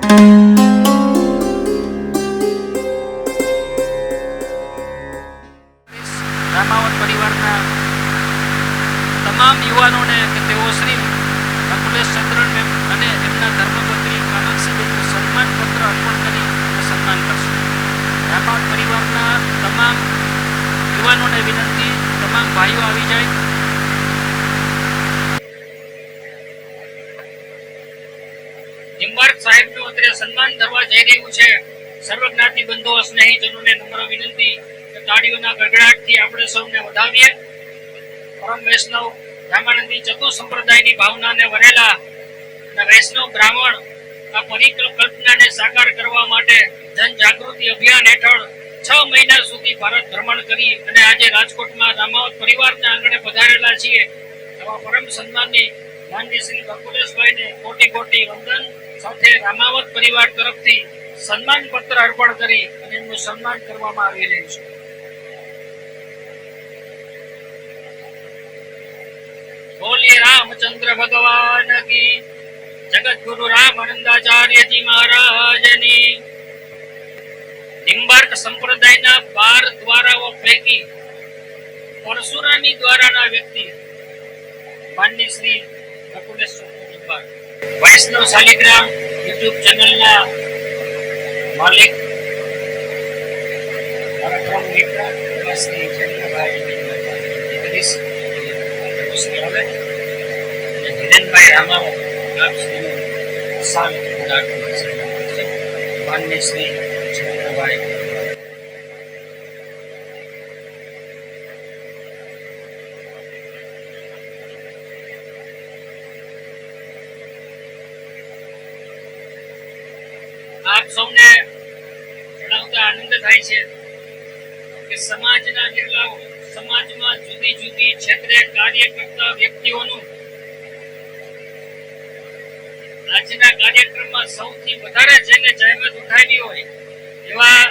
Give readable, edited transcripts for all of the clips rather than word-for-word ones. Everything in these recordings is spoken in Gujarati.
રામાવત પરિવારના તમામ યુવાનોને કે તેઓ શ્રી અખિલેશ ચંદ્રન મેમ અને એમના ધર્મપત્ની કામાક્ષીબેનનું સન્માન પત્ર અર્પણ કરી અને સન્માન કરશે. રામાવત પરિવારના તમામ યુવાનોને વિનંતી, તમામ ભાઈઓ આવી જાય. નિંબાર્ક સાહેબનું અત્યારે સન્માન થવા જઈ રહ્યું છે. સર્વજ્ઞાતિ બંધુઓ, સ્નેહીજનોને નમ્ર વિનંતી કે તાળીઓના ગગડાટથી આપણે સૌને વધાવીએ. પરમ વૈષ્ણવ રામાનંદી ચતુ સંપ્રદાયની ભાવનાને વરેલા અને વૈષ્ણવ બ્રાહ્મણ આ પરિકલ્પનાને સાકાર કરવા માટે જન જાગૃતિ અભિયાન હેઠળ 6 મહિના સુધી ભારત ભ્રમણ કરી અને આજે રાજકોટમાં રામાવત પરિવારના આંગણે પધારેલા છીએ. એવા પરમ સન્માનની માનની શ્રી અખિલેશભાઈને કોટી કોટી વંદન સાથે રામાવત પરિવાર તરફથી સન્માન પત્ર અર્પણ કરી અને એમનું સન્માન કરવામાં આવી રહ્યું છે. બોલીએ રામચંદ્ર ભગવાન કી, જગત ગુરુ રામાનંદાચાર્યજી મહારાજની. નિંબાર્ક સંપ્રદાયના 12 દ્વારાઓ પૈકી પરશુરામી દ્વારાના વ્યક્તિ માનની શ્રી અખિલેશ નિંબાર્ક વૈષ્ણવ શાલિગ્રામ યુટ્યુબ ચેનલના માલિક પરમ મિત્ર શ્રી ચંદ્રભાઈ ધીરેનભાઈ રામાવત આપ શ્રીનું સાલ માનની શ્રી ચંદ્રભાઈ. આપ સૌને જણાવતા આનંદ થાય છે કે સમાજના કેટલા સમાજમાં જુદી જુદી ક્ષેત્રે કાર્ય કરતા વ્યક્તિઓનું આજના કાર્યક્રમમાં સૌથી વધારે જેને જહેમત ઉઠાવી હોય એવા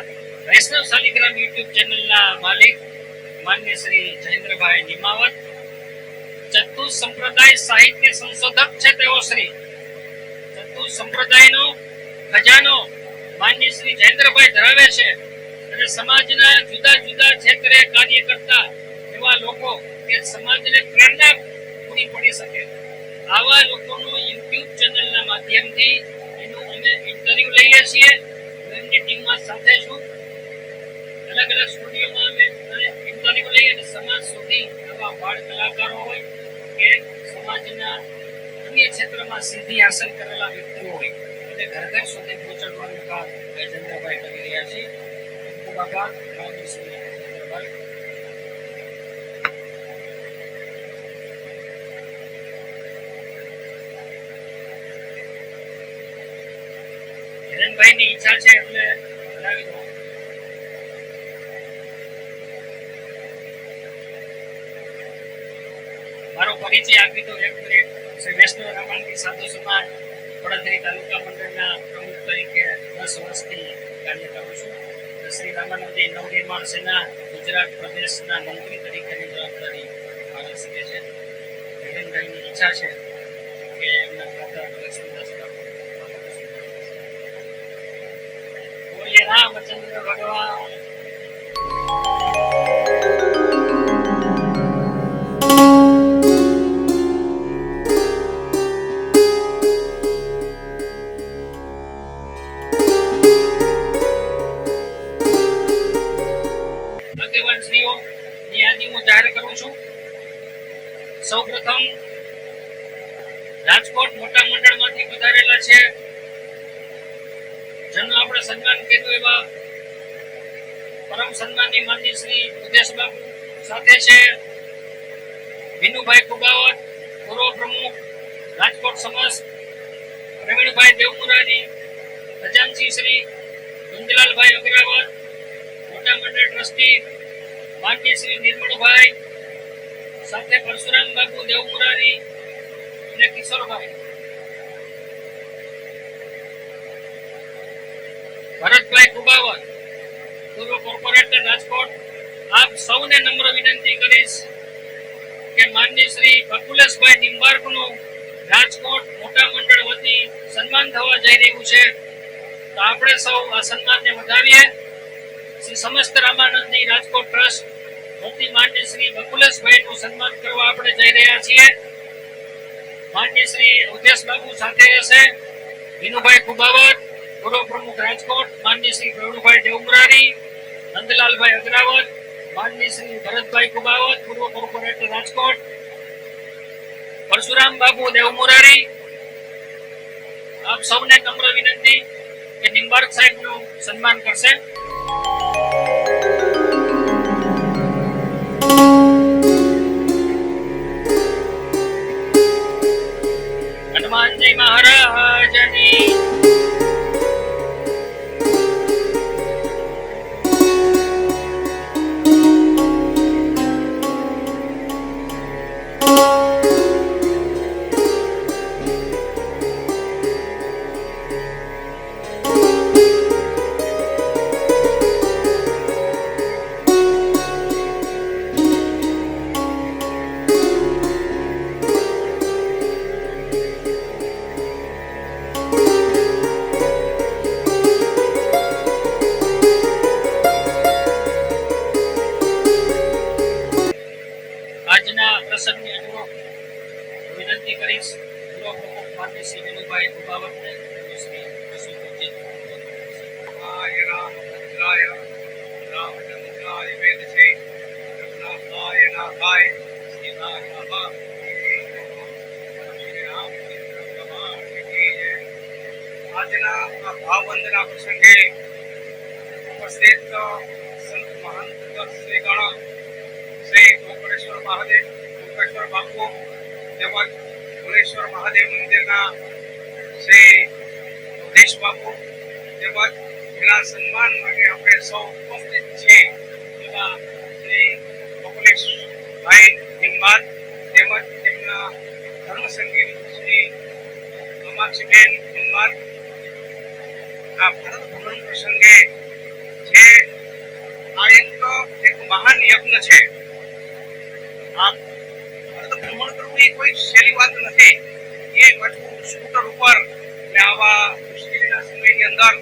વૈષ્ણવ શાલિગ્રામ યુટ્યુબ ચેનલના માલિક માન્ય શ્રી જયેન્દ્રભાઈ નિમાવત, ચતુ સંપ્રદાય સાહિત્ય સંશોધક છે તેઓ શ્રી ચતુ સંપ્રદાયનો ખજાનો માન્ય શ્રી જયેન્દ્રભાઈ ધરાવે છે અને સમાજના જુદા જુદા ક્ષેત્રે કાર્ય કરતા એવા લોકો કે સમાજને પ્રેરણા પૂરી પડી શકે આવા લોકોનું યુટ્યુબ ચેનલના માધ્યમથી એનું અમે ઇન્ટરવ્યુ લઈએ છીએ. એમની ટીમમાં સાથે છું. અલગ અલગ સ્ટુડિયોમાં અમે ઇન્ટરવ્યુ લઈએ અને સમાજ સુધી આવા બાળ કલાકારો હોય કે સમાજના અન્ય ક્ષેત્રમાં સિદ્ધિ હાંસલ કરેલા વ્યક્તિઓ હોય અને ઘર ઘર સુધી પહોંચાડવાનું કામ જયેન્દ્રભાઈ કરી રહ્યા છે. ખૂબ આભાર જયેન્દ્રભાઈ. હિરેનભાઈની ઈચ્છા છે એટલે બોલાવી દો. મારો પરિચય આપી દો એક મિનિટ. શ્રી વૈષ્ણવ રામાનંદી સાધુ સમાજ પડદરી તાલુકા મંડળના પ્રમુખ તરીકે 10 વર્ષથી કાર્ય કરું છું. શ્રી રામાનંદી નવનિર્માણ સેના ગુજરાત પ્રદેશના મંત્રી તરીકેની જવાબદારી પાલન શકે છે. હિરેનભાઈની ઈચ્છા છે કે એમના ખાતા લક્ષ્મીદાસ બોલીએ રામચંદ્ર ભગવાન. શ્રીઓની યાદી હું જાહેર કરું છું. સૌપ્રથમ રાજકોટ મોટા મંડળમાંથી પધારેલા છે જેનું આપણે સન્માન કર્યું એવા પરમ સન્માનની માનની શ્રી ઉદેશ બાપુ. સાથે છે વિનુભાઈ કુબાવત, પૂર્વ પ્રમુખ રાજકોટ સમસ્ત, પ્રવીણભાઈ દેવપુરાની, ખજાનચી શ્રી ગુંજલાલભાઈ અગ્રવાલ, મોટા મંડળ ટ્રસ્ટી માનની શ્રી નિર્મળભાઈ, સાથે પરશુરામ બાપુ દેવપુરાની અને કિશોરભાઈ, ભરતભાઈ કુબાવત, પૂર્વ કોર્પોરેટર રાજકોટ. આપ સૌને નમ્ર વિનંતી કરીશ કે માનની શ્રી અખિલેશભાઈ નિંબાર્કનું રાજકોટ મોટા મંડળ વતી સન્માન થવા જઈ રહ્યું છે તો આપણે સૌ આ સન્માનને વધાવીએ. શ્રી સમસ્ત રામાનંદી રાજકોટ ટ્રસ્ટ વતી માન્ય શ્રી બકુલેશભાઈનું સન્માન કરવા આપણે જઈ રહ્યા છીએ. માન્ય શ્રી ઉદેશ બાબુ સાથે હશે, વિનુભાઈ કુબાવત પૂર્વ પ્રમુખ રાજકોટ, માન્ય શ્રી પ્રવીણભાઈ દેવમુરારી, નંદલાલભાઈ અગ્રાવત, માન્ય શ્રી ભરતભાઈ કુબાવત પૂર્વ કોર્પોરેટર રાજકોટ, પરશુરામ બાબુ દેવમુરારી. આપ સૌને નમ્ર વિનંતી કે નિંબાર્ક સાહેબનું સન્માન કરશે. હનુમાનજી મહારાજની આજના પ્રસંગની અનુરૂપ વિનંતી કરીશ પૂર્વ પ્રમુખ માન્ય શ્રી વિનુભાઈ કુબાવતને શ્રી પ્રસુજી આજના આ ભાવવંદના પ્રસંગે ઉપસ્થિત સંત મહંત શ્રીગણ શ્રી ગોકળેશ્વર મહાદેવ, ગોકળેશ્વર બાપુ તેમજ ભુવનેશ્વર મહાદેવ મંદિરના શ્રી ઉદેશ બાપુ તેમજ એના સન્માન માટે આપણે સૌ ઉપસ્થિત છીએ એવા શ્રી ગોકળેશભાઈ નિંબાત તેમજ તેમના ધર્મસંગી શ્રી કામાક્ષીબેન નિંબાત. આ ભારત ભ્રમણ પ્રસંગે જે આ એક મહાન યજ્ઞ છે. આ ભારત ભ્રમણ કરવું એ કોઈ સહેલી વાત નથી. એ મજબૂત સ્કૂટર ઉપર એટલે આવા મુશ્કેલીના સમયની અંદર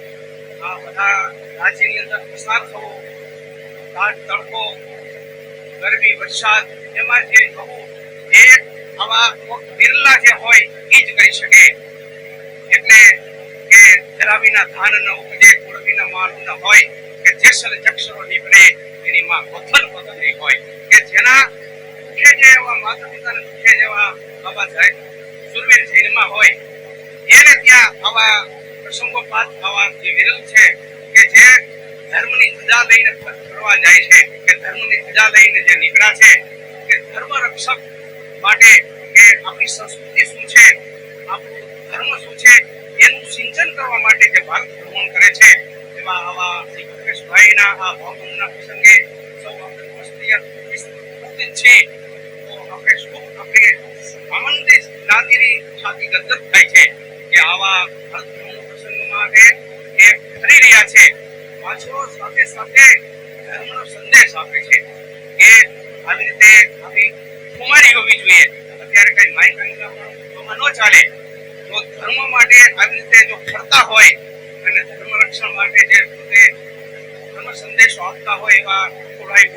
આ બધા રાજ્યની અંદર પસાર થવો, તાપ તડકો, ગરમી, વરસાદ એમાં જે થવું એ આવા બિરલા જે હોય એ જ કરી શકે. એટલે કે જરાવીના ધાન ન ઉપજે, કુળવીના માલ ન હોય, કે જેસલ જક્ષરો નીકળે એની માં ગોથલ પદની હોય, કે જેના મુખ્ય જે એવા માતા પિતાના મુખ્ય જેવા આવા સુરવીર જૈનમાં હોય એને ત્યાં આવા પ્રસંગોપાત આવા જે વિરલ છે કે જે ધર્મની ધજા લઈને ફરવા જાય છે, કે ધર્મની ધજા લઈને જે નીકળ્યા છે, કે ધર્મ રક્ષક માટે કે આપણી સંસ્કૃતિ શું છે, આપણું ધર્મ શું છે એનું સિંચન કરવા માટે જે ભારત ભ્રમણ કરે છે એવા આવા શ્રી ગોકળેશભાઈના આ ભાવવંદના પ્રસંગે સૌ આપણે ઉપસ્થિત છીએ. તો આપણે ખૂબ આપણે આનંદિત જ્ઞાતિની છાતી ગદગદ થાય છે કે આવા ભારત ભ્રમણ પ્રસંગમાં એ કરી રહ્યા છે. પાછો સાથે સાથે ધર્મનો સંદેશ આપે છે કે આવી રીતે આપણી કુમારી હોવી જોઈએ. અત્યારે કઈ માઇક ન ચાલે તો ધર્મ માટે આવી રીતે જો ફરતા હોય અને ધર્મ રક્ષણ માટે જે પોતે ધર્મ સંદેશો આપતા હોય એવા ખોડાઈ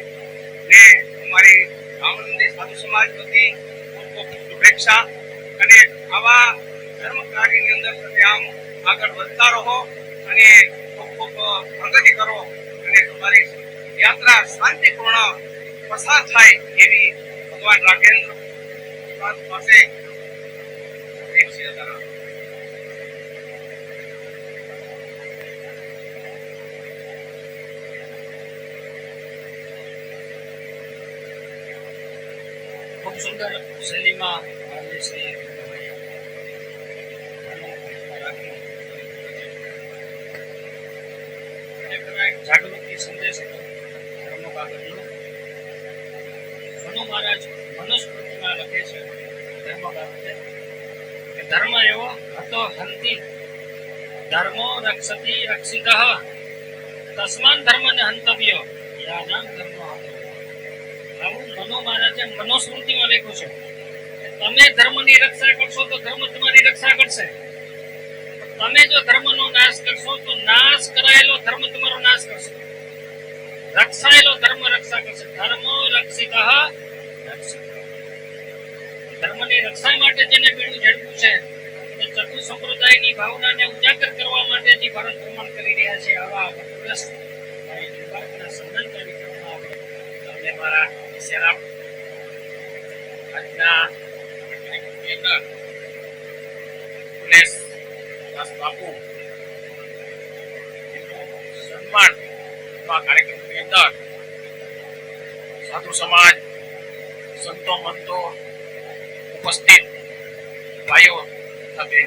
ને અમારી રામાનંદી સાધુ સમાજ વતી ખૂબ ખૂબ શુભેચ્છા. અને આવા ધર્મ કાર્યની અંદર તમે આમ આગળ વધતા રહો અને ખૂબ ખૂબ પ્રગતિ કરો અને તમારી યાત્રા શાંતિપૂર્ણ પસાર થાય એવી ભગવાન રાજેન્દ્ર પાસે ખૂબ સુંદર શૈલીમાં માન્ય શ્રી જાગૃતિ સંદેશ ધર્મ કાગળનો મનુ મહારાજ મનુસ્મૃતિમાં લખે છે ધર્મ બાબતે કે ધર્મ એવો હતો હંતિ ધર્મો રક્ષતી રક્ષિતઃ તસ્માન ધર્મને હંતવ્ય યા નામ ધર્મ હતો. આવું મનુ મહારાજે મનુસ્મૃતિમાં લખ્યું છે. તમે ધર્મની રક્ષા કરશો તો ધર્મ તમારી રક્ષા કરશે. તમે જો ધર્મનો નાશ કરશો તો નાશ કરાયેલો ધર્મ તમારો નાશ કરશે, રક્ષાયેલો ધર્મ રક્ષા કરશે. ધર્મો રક્ષિતઃ રક્ષિતઃ. ધર્મની રક્ષા માટે જેને બીડું ઝડપ્યું છે તે ચતુ સંપ્રદાયની ભાવનાને ઉજાગર કરવા માટે જે ભારત ભ્રમણ કરી રહ્યા છે આવા પુરુષ નિર્વાકના સન્માન કાર્યક્રમમાં આપણે તમને મારા શેરામ આજના કાર્યક્રમની અંદર પુલેસ દાસ બાપુ સન્માન કાર્યક્રમની અંદર સાધુ સમાજ, સંતો મંતો ઉપસ્થિત ભાઈઓ સાથે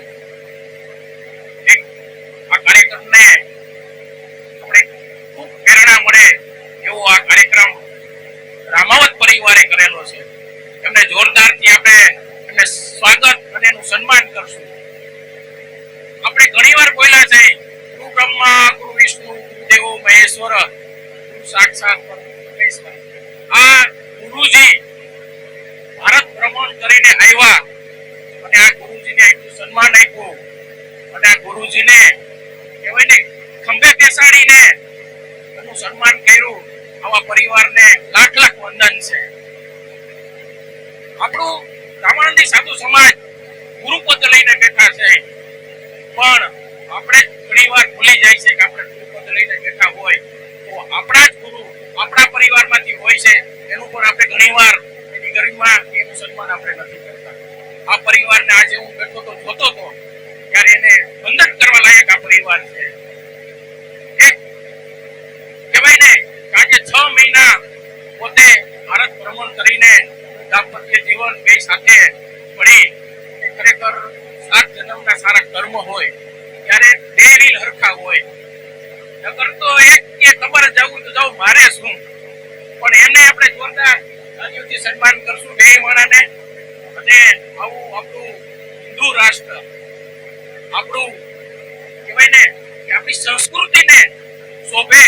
આ કાર્યક્રમને આપણે ખૂબ પ્રેરણા મળે એવો આ કાર્યક્રમ રામાવત પરિવારે કરેલો છે. એમને જોરદારથી આપણે એમને સ્વાગત અને એનું સન્માન કરશું. આપણે ઘણીવાર બોલ્યા છે ગુરુ બ્રહ્મા, ગુરુ વિષ્ણુ, ગુરુ દેવો મહેશ્વર, ગુરુ સાક્ષાત પરમેશ્વર. આ ગુરુજી ભારત ભ્રમણ કરીને આવ્યા અને આ ગુરુજીને એટલું સન્માન આપ્યું અને આ ગુરુજીને કહેવાય ને ખંભે બેસાડીને એનું સન્માન કર્યું. આવા પરિવારને લાખ લાખ વંદન છે. આપણું રામાનંદી સાધુ સમાજ ગુરુપદ લઈને બેઠા છે, પણ આપણે ઘણીવાર ભૂલી જાય છે કે આપણે ગુરુપદ લઈને બેઠા હોય તો આપણા જ ગુરુ આપણા પરિવારમાંથી હોય છે, એનું પણ આપણે ઘણીવાર એની ગરિમા એનું સન્માન આપણે નથી કરતા. આ પરિવારને આજે હું બેઠો તો જોતો હતો ત્યારે એને વંદન કરવા લાયક આ પરિવાર છે. એક કહેવાય ને આજે 6 મહિના પોતે ભારત ભ્રમણ કરીને દાંપત્ય જીવન બે સાથે મળી ખરેખર 7 જન્મના સારા કર્મ હોય ત્યારે બે રીલ હરખા હોય. નકર તો એક કે ખબર જવું તો જાવ મારે શું, પણ એમને આપણે જોરદાર તાળીઓથી સન્માન કરશું બે માણાને. અને આવું આપણું હિન્દુ રાષ્ટ્ર આપણું કહેવાય ને કે આપણી સંસ્કૃતિને શોભે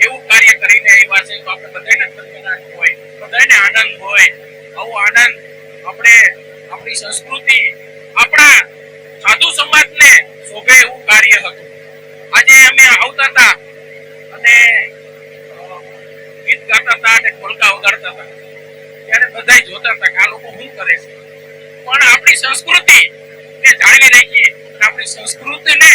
એવું કાર્ય કરીને આવ્યા છે તો આપણે બધાને ધન્યવાદ હોય, બધાને આનંદ હોય. આવો આનંદ આપણે આપણી સંસ્કૃતિ આપણા સાધુ સમાજને શોભે એવું કાર્ય હતું. આજે અમે આવતા હતા અને ગીત ગાતા હતા અને ઢોલકા વગાડતા હતા ત્યારે બધા જોતા હતા કે આ લોકો શું કરે છે, પણ આપણી સંસ્કૃતિ ને જાળવી રાખી અને આપણી સંસ્કૃતિને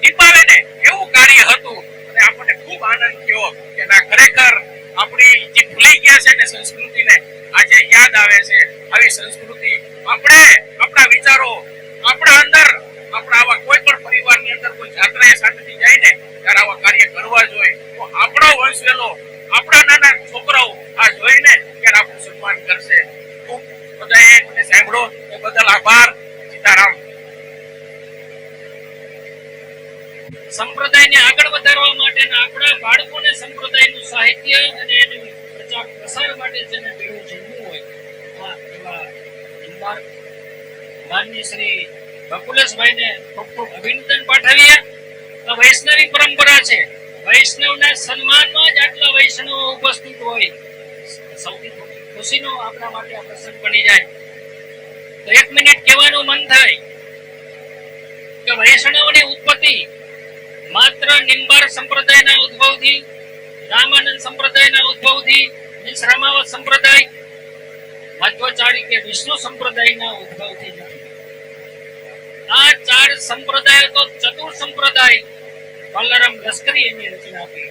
નિભાવે ને એવું કાર્ય હતું અને આપણને ખૂબ આનંદ થયો કે ના ખરેખર આપણી જે ભૂલી ગયા છે ને સંસ્કૃતિને આજે યાદ આવે છે. આવી સંસ્કૃતિ આપણે આપણા વિચારો આપણા અંદર આપણા આવા કોઈ પણ પરિવારની અંદર કોઈ જાત્રાએ સાંજથી જાય ને ત્યારે આવા કાર્ય કરવા જોઈએ તો આપણો વંશવેલો આપણા નાના છોકરાઓ આ જોઈને ત્યારે આપણું સન્માન કરશે. ખૂબ બધાએ મને સાંભળો એ બદલ આભાર. સીતારામ. સંપ્રદાયને આગળ વધારવા માટે આપણા બાળકોને સંપ્રદાયનું સાહિત્ય અને એનું પ્રચાર પ્રસાર માટે જેને બેડું ઝડપવું હોય એવા નિર્માણ માનનીય શ્રી બકુલેશભાઈને ખૂબ ખૂબ અભિનંદન પાઠવીએ. આ વૈષ્ણવી પરંપરા છે, વૈષ્ણવના સન્માનમાં જ આટલા વૈષ્ણવો ઉપસ્થિત હોય સૌથી ખુશીનો આપણા માટે આ પ્રસંગ બની જાય. તો 1 મિનિટ કહેવાનું મન થાય કે વૈષ્ણવની ઉત્પત્તિ માત્ર નિંબાર સંપ્રદાયના ઉદ્ભવથી, રામાનંદ સંપ્રદાયના ઉદ્ભવથી, રામાવત સંપ્રદાય, મધ્વાચાર્ય કે વિષ્ણુ સંપ્રદાયના ઉદ્ભવથી નથી. આ 4 સંપ્રદાયો તો ચતુર સંપ્રદાય બાલારામ લશ્કરી એની રચના કરી,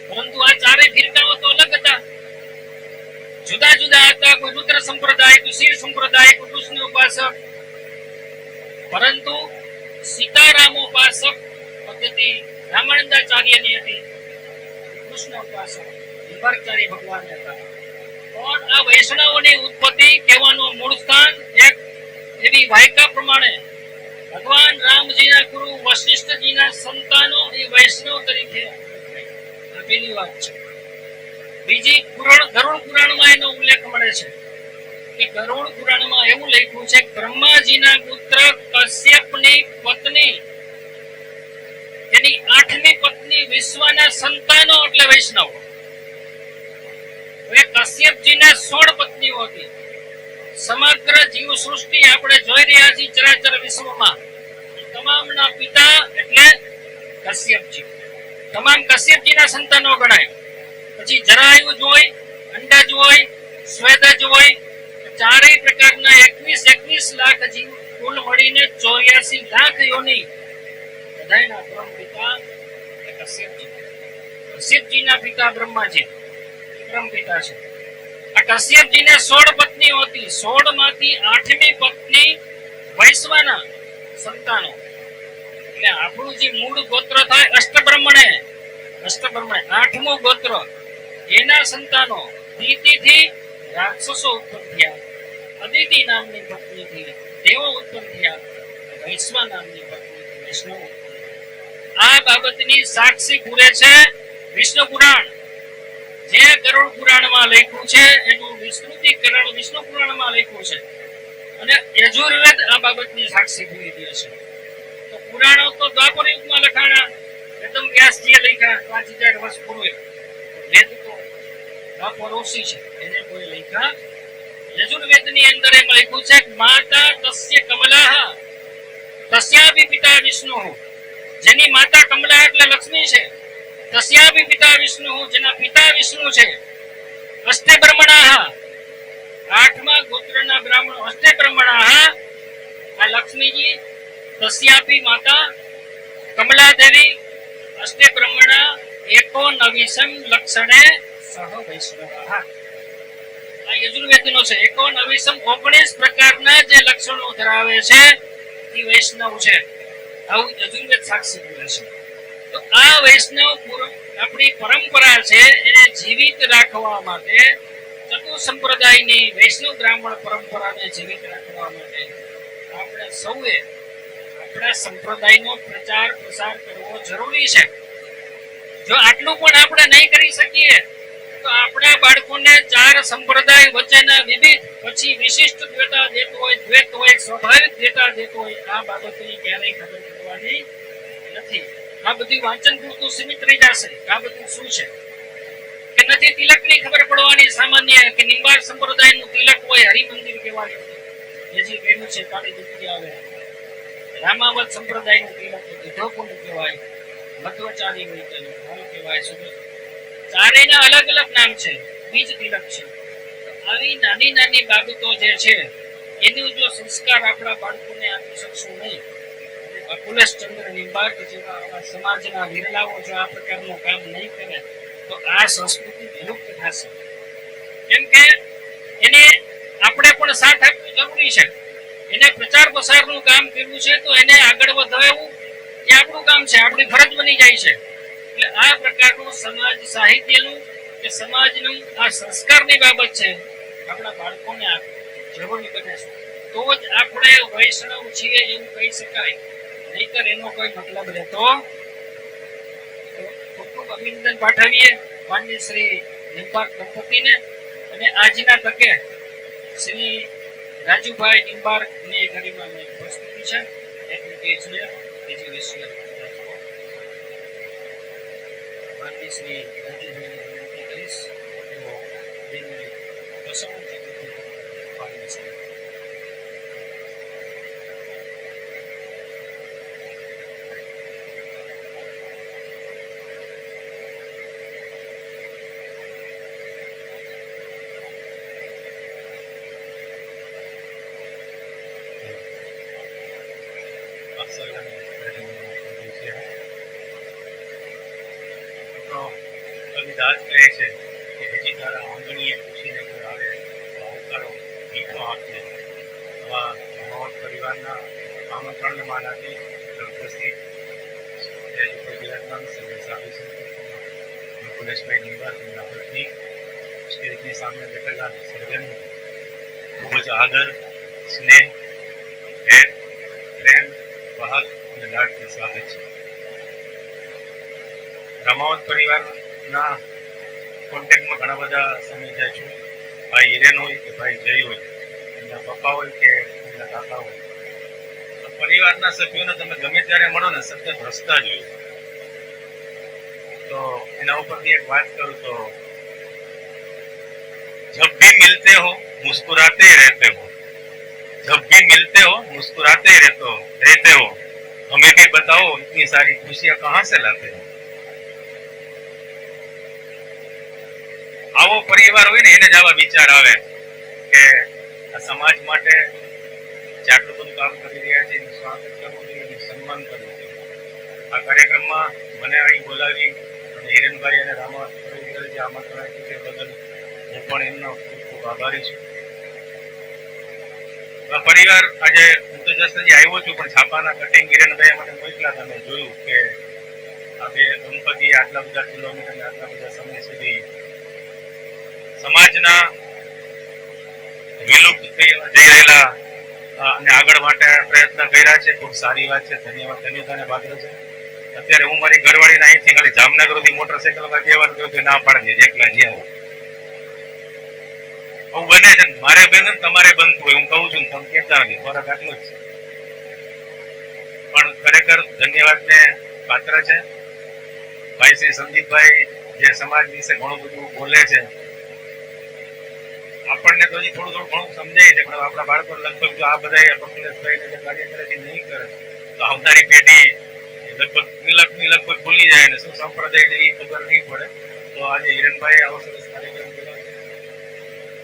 પરંતુ આ 4 ફિરકાઓ તો અલગ હતા, જુદા જુદા હતા. કોઈ રુદ્ર સંપ્રદાય, કોઈ શિવ સંપ્રદાય, કોઈ કૃષ્ણ ઉપાસક, પરંતુ સીતારામ ઉપાસક પદ્ધતિ રામાનંદાચાર્યની હતી, કૃષ્ણ ઉપાસક નિંબાર્કચાર્ય ભગવાન હતા. પણ આ વૈષ્ણવોની ઉત્પત્તિ કહેવાનું મૂળ સ્થાન એક એવી વાયકા પ્રમાણે ભગવાન રામજીના ગુરુ વશિષ્ઠજીના સંતાનો એ વૈષ્ણવ તરીકે આ પહેલી વાત છે. બીજી ગરુડ પુરાણમાં એનો ઉલ્લેખ મળે છે કે ગરુડ પુરાણમાં એવું લખ્યું છે બ્રહ્માજીના પુત્ર કશ્યપની પત્ની તેની 8મી પત્ની વિશ્વાના સંતાનો એટલે વૈષ્ણવ. હવે કશ્યપજીના 16 પત્નીઓ હતી. સમગ્ર જીવ સૃષ્ટિ આપણે જોઈ રહ્યા છીએ ચરાચર વિશ્વમાં તમામના પિતા કશ્યપજી. તમામ કશ્યપજીના સંતાનો ગણાય. પછી જરાયુજ હોય, અંડજ હોય, સ્વેદજ હોય, ચારેય પ્રકારના 21 લાખ જીવ કુલ મળીને 84 લાખ યોની બધાયના પરમ પિતા કશ્યપજી. કશ્યપજીના પિતા બ્રહ્માજી પરમ પિતા છે. આ કશ્યપજીને 16 પત્નીઓ હતી. 16 માંથી 8મી પત્ની વૈશ્વાના સંતાનો. એટલે આપણું જે મૂળ ગોત્ર થાય અષ્ટબ્રહ્મણે 8મું ગોત્ર, એના સંતાનો દિતિથી રાક્ષસો ઉત્પન્ન થયા, અદિતિ નામની પત્નીથી દેવો ઉત્પન્ન થયા, વૈશ્વા નામની પત્નીથી વૈષ્ણવ ઉત્પન્ન થયા. આ બાબતની સાક્ષી પૂરે છે વિષ્ણુ પુરાણ. જે ગરુડ પુરાણમાં લખ્યું છે એનું વિસ્તૃતિકરણ વિષ્ણુ પુરાણમાં લખ્યું છે, અને યજુર્વેદ આ બાબતની સાક્ષી પૂરી દે છે. તો પુરાણો તો દ્વાપર યુગમાં લખાણા, વેદમ વ્યાસજીએ લખ્યા 5000 વર્ષ પૂર્વે. વેદ તો દ્વાપર ઋષિ છે, એને કોઈ લખ્યા. યજુર્વેદની અંદર એમ લખ્યું છે માતા તસ્ય કમલાહ તસ્યાપી પિતા વિષ્ણુ. જેની માતા કમલા એટલે લક્ષ્મી છે, તસ્યાપી પિતા વિષ્ણુ, જેના પિતા વિષ્ણુ છે. અષ્ટે બ્રહ્મણાઃ, 8મા ગોત્રના બ્રાહ્મણો અષ્ટે બ્રહ્મણાઃ. આ લક્ષ્મીજી, તસ્યાપી માતા કમલા દેવી, અષ્ટે બ્રહ્મણા એકો નવીસમ લક્ષણે સહ વૈષ્ણવાઃ. આ યજુર્વેદનો છે. એકો નવીસમ 19 પ્રકારના જે લક્ષણો ધરાવે છે એ વૈષ્ણવ છે. આવું યજુર્વેદ સાક્ષી બોલે છે. તો આ વૈષ્ણવ આપણી પરંપરા છે, એને જીવિત રાખવા માટે, ચતુ સંપ્રદાયની વૈષ્ણવ બ્રાહ્મણ પરંપરાને જીવિત રાખવા માટે આપણે સૌએ આપણા સંપ્રદાયનો પ્રચાર પ્રસાર કરવો જરૂરી છે. જો આટલું પણ આપણે નહીં કરી શકીએ તો આપણા બાળકોને 4 સંપ્રદાય વચ્ચેના વિવિધ પછી વિશિષ્ટ દ્વૈતા દેતો હોય, દ્વૈત હોય, સ્વાભાવિક દ્વૈતા દેતો હોય, આ બાબતની ક્યારેય ખબર પડવાની નથી. આ બધું વાંચન પૂરતું સીમિત રહી જશે. આ બધું શું છે કે નથી તિલકની ખબર પડવાની. સામાન્ય કે નિંબાર સંપ્રદાયનું તિલક હોય, હરિમંદિર કહેવાય, એ જે વેણુ છે કાળી દીકરી આવે. રામાવત સંપ્રદાયનું તિલક દુધોકુંડ કહેવાય, મધ્વચારી હોય તો ભાવ કહેવાય. ચારેયના અલગ અલગ નામ છે, બીજ તિલક છે. આવી નાની નાની બાબતો જે છે એનું જો સંસ્કાર આપણા બાળકોને આપી શકશું નહીં, અકુલેશચંદ્ર નિંબાર્ક જેવા આવા સમાજના વિરલાઓ જો આ પ્રકારનું કામ નહીં કરે તો આ સંસ્કૃતિ વિલુપ્ત થશે. કેમ કે એને આપણે પણ સાથ આપવું જરૂરી છે. એને પ્રચાર પ્રસારનું કામ કર્યું છે તો એને આગળ વધારવું એ આપણું કામ છે, આપણી ફરજ બની જાય છે. એટલે આ પ્રકારનું સમાજ સાહિત્યનું કે સમાજનું આ સંસ્કારની બાબત છે, આપણા બાળકોને જરૂરી બને છે. તો જ આપણે વૈષ્ણવ છીએ એવું કહી શકાય, નહીતર એનો કોઈ મતલબ રહેતો. ખૂબ ખૂબ અભિનંદન પાઠવીએ માનનીય શ્રી નિંબાર્ક દંપતીને, અને આજના તકે શ્રી રાજુભાઈ નિંબાર્કની ગરિમાની ઉપસ્થિતિ છે એટલું કહી છે. બીજી વિષય માનનીય શ્રી રાજુભાઈને વિનંતી કરીશ તેઓ 2 મિનિટ પ્રસંગોથી પાડી છે. કવિદાસ કહે છે કે હજી તારા આંગણીએ પૂછીને કોઈ આવે તો આવકારો મીઠો આપજે. આવા માહોલ પરિવારના આમંત્રણને માન આપી ઉપસ્થિત બિરાજમાન સંદેશ આપી છે નિકુલેશભાઈ નિંબાર્ક એમના પત્ની સ્ટેજની સામે બેઠેલા સર્જનનું ખૂબ જ આદર, સ્નેહ, ભેદ, પ્રેમ, વહાલ અને લાડથી સ્વાગત છે. રમાવત પરિવારના કોન્ટેક્ટમાં ઘણા બધા સમય જાય છું. ભાઈ હિરેન હોય કે ભાઈ જય હોય, એમના પપ્પા હોય કે એમના કાકા હોય, તો પરિવારના સભ્યોને તમે ગમે ત્યારે મળો ને સતત હસતા જ હોય. તો એના ઉપરથી એક વાત કરું તો જબ ભી મિલતે હો મુસ્कुराते रहते हो, जब भी मिलते हो मुस्कुराते रहते हो, हम हमें भी बताओ, इतनी सारी खुशियां कहाँ से लाते हैं? આવો પરિવાર હોય ને એને જ આવા વિચાર આવે કે આ સમાજ માટે જે આટલું બધું કામ કરી રહ્યા છે એનું સ્વાગત કરવું જોઈએ, એનું સન્માન કરવું જોઈએ. આ કાર્યક્રમમાં મને અહીં બોલાવી અને હિરેનભાઈ અને રામા જે આમંત્રણ આપ્યું તે બદલ હું પણ એમનો ખૂબ ખૂબ આભારી છું. પરિવાર આજે હું તો જસ્ટ હજી આવ્યો છું, પણ છાપાના કટિંગ હિરેનભાઈ મને મોકલ્યા. તમે જોયું કે આ બે દંપતી આટલા બધા કિલોમીટર આટલા બધા સમય સુધી સમાજના વિલુપ્ત થઈ જઈ રહેલા અને આગળ માટે પ્રયત્ન કર્યા છે. ખૂબ સારી વાત છે, ધન્યતાને પાત્ર છે. અત્યારે હું મારી ઘરવાળીને અહીંથી ખાલી જામનગર સુધી મોટરસાયકલ કહેવાનું કહ્યું કે ના પાડી દે, એકલા જ્યાં આવું બને છે. મારે બને તમારે બનતું હોય, હું કહું છું, તમે કહેતા નથી, ફરક આટલો જ છે. પણ ખરેખર ધન્યવાદને પાત્ર છે ભાઈ શ્રી સંદીપભાઈ, જે સમાજ વિશે ઘણું બધું બોલે છે. આપણને તો હજી થોડું ઘણું સમજાય છે, પણ આપણા બાળકો લગભગ જો આ બધા પકડેશ થઈને જે કાર્ય કરે છે નહીં કરે તો આવનારી પેઢી લગભગ ભૂલી જાય ને શું સંપ્રદાય છે એ ખબર નહીં પડે. તો આજે હિરેનભાઈ આવો સરસ કાર્યક્રમ કર્યો છે.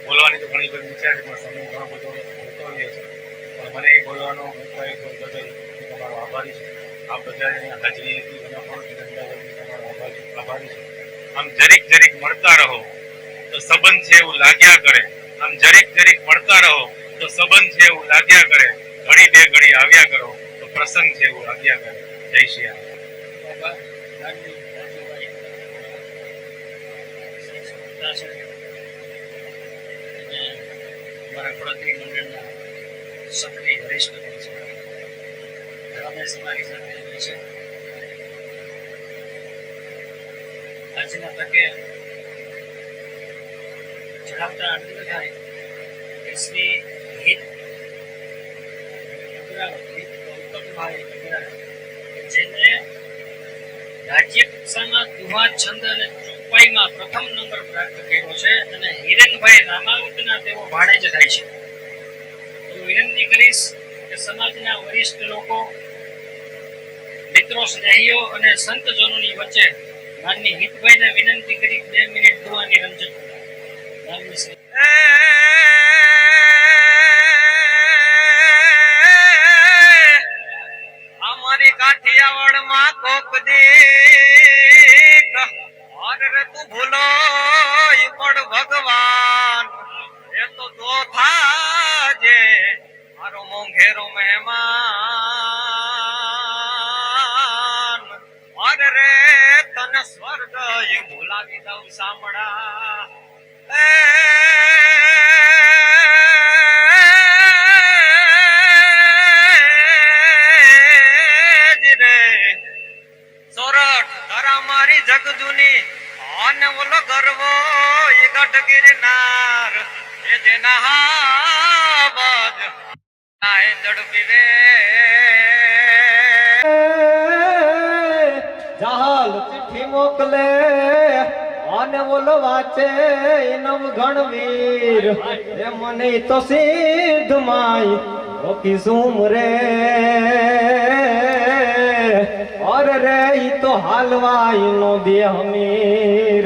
બોલવાની તો ઘણી બધી ઈચ્છા છે, પણ સમય ઘણો બધો હોતો હોય છે. પણ મને એ બોલવાનો મોકો આપ્યો બદલ હું તમારો આભારી છું. આ બધા હાજરી હતી એના પણ હિરેનભાઈ તમારો આભારી છું. આમ જરીક મળતા રહો તો સંબંધ છે એવું લાગ્યા કરે. આમ જરીક મળતા રહો તો સંબંધ છે એવું લાગ્યા કરે. ઘડી બે ઘડી આવ્યા કરો તો પ્રસંગ છે એવું લાગ્યા કરે. જય શ્રી રામ. મારા ગણતરી મંડળના સક્રિય વરિષ્ઠ છે, રમેશ મારી સાથે હોય છે. આજના તકે જણાવતા આનંદ થાય કે શ્રી હિત ગૌતમભાઈ જેને રાજ્ય કક્ષાના દુહા છંદ અને ચોપાઈમાં પ્રથમ નંબર પ્રાપ્ત કર્યો છે અને હિરેનભાઈ રામાવતના તેઓ ભાણેજ થાય છે. તો વિનંતી કરીશ કે સમાજના વરિષ્ઠ લોકો, મિત્રો, સ્નેહીઓ અને સંતજનોની વચ્ચે માનની હિતભાઈને વિનંતી કરી 2 મિનિટ દુઆની રમઝટ અમારી કાઠિયાવાડમાં કોક દીક અરે તું ભૂલો પણ ભગવાન એ તો થાજે મારો મોંઘેરો મહેમાન. અરે રે તને સ્વર્ગ ભૂલાવી દઉં સાંભળા. સોરઠ ધરા મારી જગજુની અને ઓલો ગરવો એ ગઢ ગિરનાર એ જેના હાબજ નાય ઝડપી રે જહાલ ચિઠ્ઠી મોકલે અને બોલો વાંચે નવ ગણવીર એ મને તો સિદ્ધ માય રોકી સુમ રે और रे ई तो हालवाई नो दे हमीर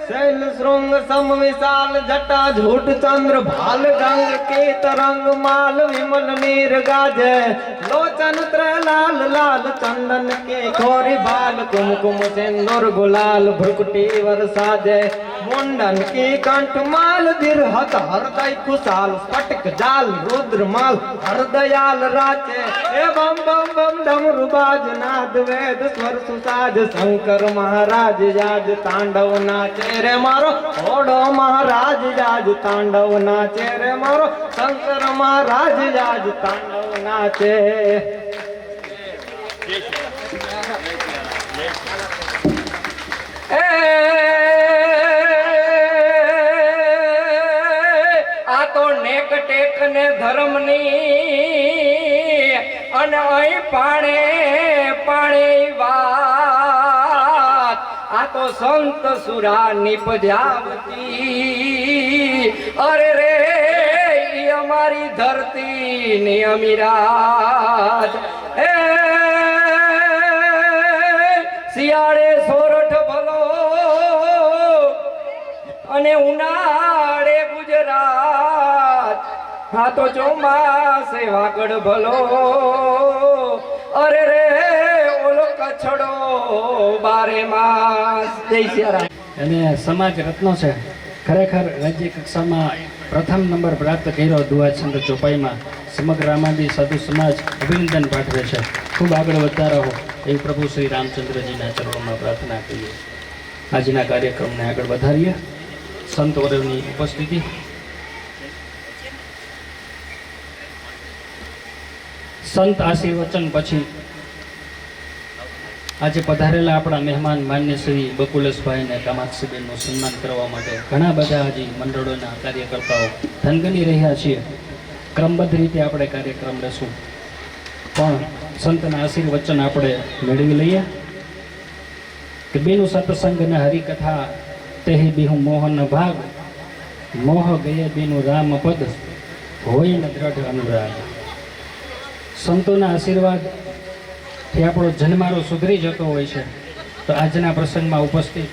शैल श्रृंग सम विशाल जटा झूठ चंद्र भाल गंग के तरंग माल विमल नीर गाजे लोचन लाल लाल चंदन के खोरी बाल कुमकुम सिंदूर गुलाल भ्रुकुटी वरसाजे मुंडन की कंठ माल दिरहत हृदय कुशाल स्फटिक जाल रुद्र माल हरदयाल राचे ए बम बम बम डमरू बाज नाद वेद स्वर सुसाज शंकर महाराज जाज तांडव नाचे रे मारो ओडो महाराज जाज तांडव नाचे रे मारो शंकर महाराज जाज तांडव नाचे. આ તો નેક ટેક ને ધર્મની અને અહીં પાણે પાણે વાત આ તો સંત સુરા નિપજાવતી અરે રે અમારી ધરતી ની અમીરાત એ શિયાળે સોરઠ ભલો અને ઉનાળે ગુજરાત હા તો ચોમાસે વાગડ ભલો અરે રે ઓલો કચ્છડો બારે માસ જય સિયારામ. અને સમાજ રત્નો છે. ખરેખર રાજ્ય કક્ષામાં પ્રથમ નંબર પ્રાપ્ત કર્યો દુવાછંદ ચોપાઈમાં સમગ્ર રામાદી સાધુ સમાજ અભિનંદન પાઠવે છે. ખૂબ આગળ વધતા રહો એવી પ્રભુ શ્રી રામચંદ્રજીના ચરણોમાં પ્રાર્થના કરીએ. આજના કાર્યક્રમને આગળ વધારીએ. સંત વર્ગની ઉપસ્થિતિ, સંત આશીર્વચન પછી આજે પધારેલા આપણા મહેમાન માન્ય શ્રી બકુલેશભાઈ અને કામાક્ષીબેનનું સન્માન કરવા માટે ઘણા બધા હજી મંડળોના કાર્યકર્તાઓ ધનગની રહ્યા છીએ. ક્રમબદ્ધ રીતે આપણે કાર્યક્રમ લેશું, પણ સંતના આશીર્વચન આપણે મેળવી લઈએ કે બેનું સત્સંગ અને હરિકથા તેહી બિહુ મોહન ભાગ મોહ ગયે બેનું રામ પદ હોય ને દ્રઢ અનુરાગ. સંતોના આશીર્વાદથી આપણો જન્મારો સુધરી જતો હોય છે. તો આજના પ્રસંગમાં ઉપસ્થિત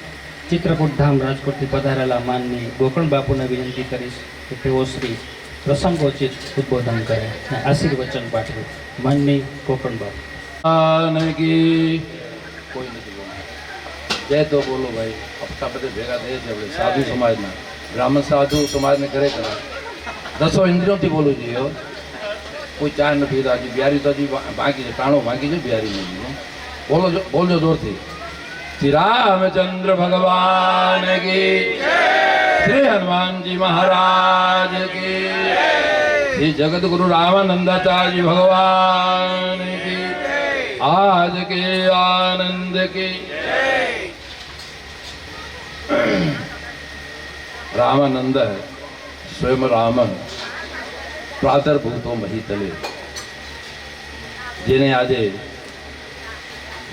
ચિત્રકૂટ ધામ રાજકોટથી પધારેલા માનની ગોકર્ણ બાપુને વિનંતી કરીશ કે તેઓ શ્રી પ્રસંગોચિત ઉદ્બોધન કરે અને આશીર્વચન પાઠવે. માનની ગોકર્ણ બાપુ. કોઈ નથી બોલવું. જય તો બોલો ભાઈ. હપ્તા બધે ભેગા થયા છે આપણે સાધુ સમાજના, બ્રાહ્મણ સાધુ સમાજને ખરેખર 10 ઇન્દ્રિયોથી બોલવું જોઈએ હો. કોઈ ચા નથી તો હજી બિહારી તો હજી બાકી છે, ટાણો બાકી છે બિહારી નહીં. બોલજો જોરથી. શ્રી રામચંદ્ર ભગવાન કી, શ્રી હનુમાનજી મહારાજ કી, શ્રી જગતગુરુ રામાનંદાચાર્ય ભગવાન કી, આજ के आनंद की. रामानंद स्वयं राम प्रातर्भूतो महितले, જેને આજે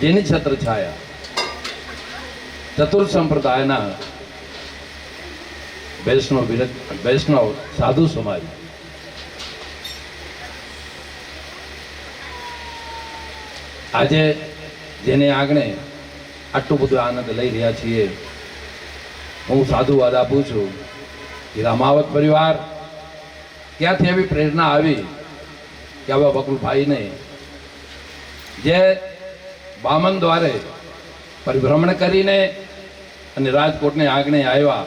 જેની છત્ર છાયા ચતુર સંપ્રદાયના વૈષ્ણવ સાધુ સમાજ આજે જેને આંગણે આટલું બધું આનંદ લઈ રહ્યા છીએ, હું સાધુવાદ આપું છું કે રામાવત પરિવાર ક્યાંથી એવી પ્રેરણા આવી કે આવા બકુલભાઈને જે બામન દ્વારે પરિભ્રમણ કરીને અને રાજકોટને આંગણે આવ્યા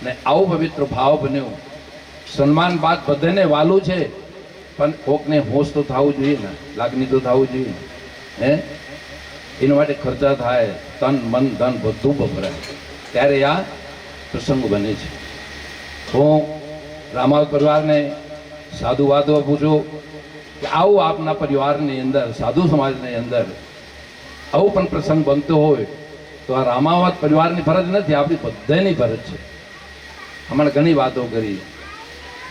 ને આવું પવિત્ર ભાવ બન્યો. સન્માન બાદ બધાને વાલું છે, પણ કોકને હોશ તો થવું જોઈએ ને, લાગણી તો થવું જોઈએ હે. એના માટે ખર્ચા થાય, તન મન ધન બધું વપરાય, ત્યારે આ પ્રસંગ બને છે. હું રામાવત પરિવારને સાધુવાદો આપું છું કે આવું આપના પરિવારની અંદર, સાધુ સમાજની અંદર આવું પણ પ્રસંગ બનતો હોય તો આ રામાવત પરિવારની ફરજ નથી, આપણી બધાની ફરજ છે. હમણાં ઘણી વાતો કરી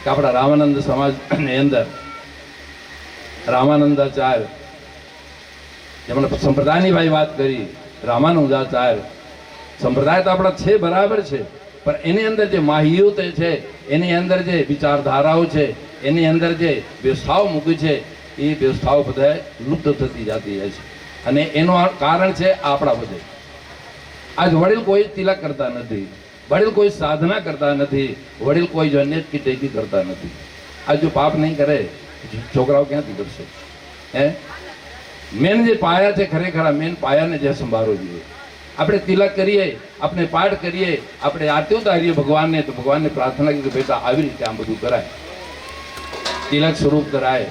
કે આપણા રામાનંદ સમાજની અંદર રામાનંદાચાર્ય, જેમણે સંપ્રદાયની ભાઈ વાત કરી, રામાનુજાચાર્ય સંપ્રદાય તો આપણા છે બરાબર છે, પણ એની અંદર જે માહિયુત છે, એની અંદર જે વિચારધારાઓ છે, એની અંદર જે વ્યવસ્થાઓ મૂકી છે, એ વ્યવસ્થાઓ બધા લુપ્ત થતી જતી હોય છે. અને એનું કારણ છે આપણા બધે. આજ વડીલ કોઈ તિલક કરતા નથી, વડીલ કોઈ સાધના કરતા નથી, વડીલ કોઈ જન્ય કી ટેકી કરતા નથી. આજ જો પાપ નહીં કરે છોકરાઓ ક્યાંથી કરશે હે. મેન જે પાયા છે, ખરેખર મેન પાયાને જે સંભાળવો જોઈએ. આપણે તિલક કરીએ, આપણે પાઠ કરીએ, આપણે આરતી ઉતારીએ ભગવાનને, તો ભગવાનને પ્રાર્થના કરી કે બેટા આવી રીતે આમ બધું કરાય, તિલક સ્વરૂપ કરાય,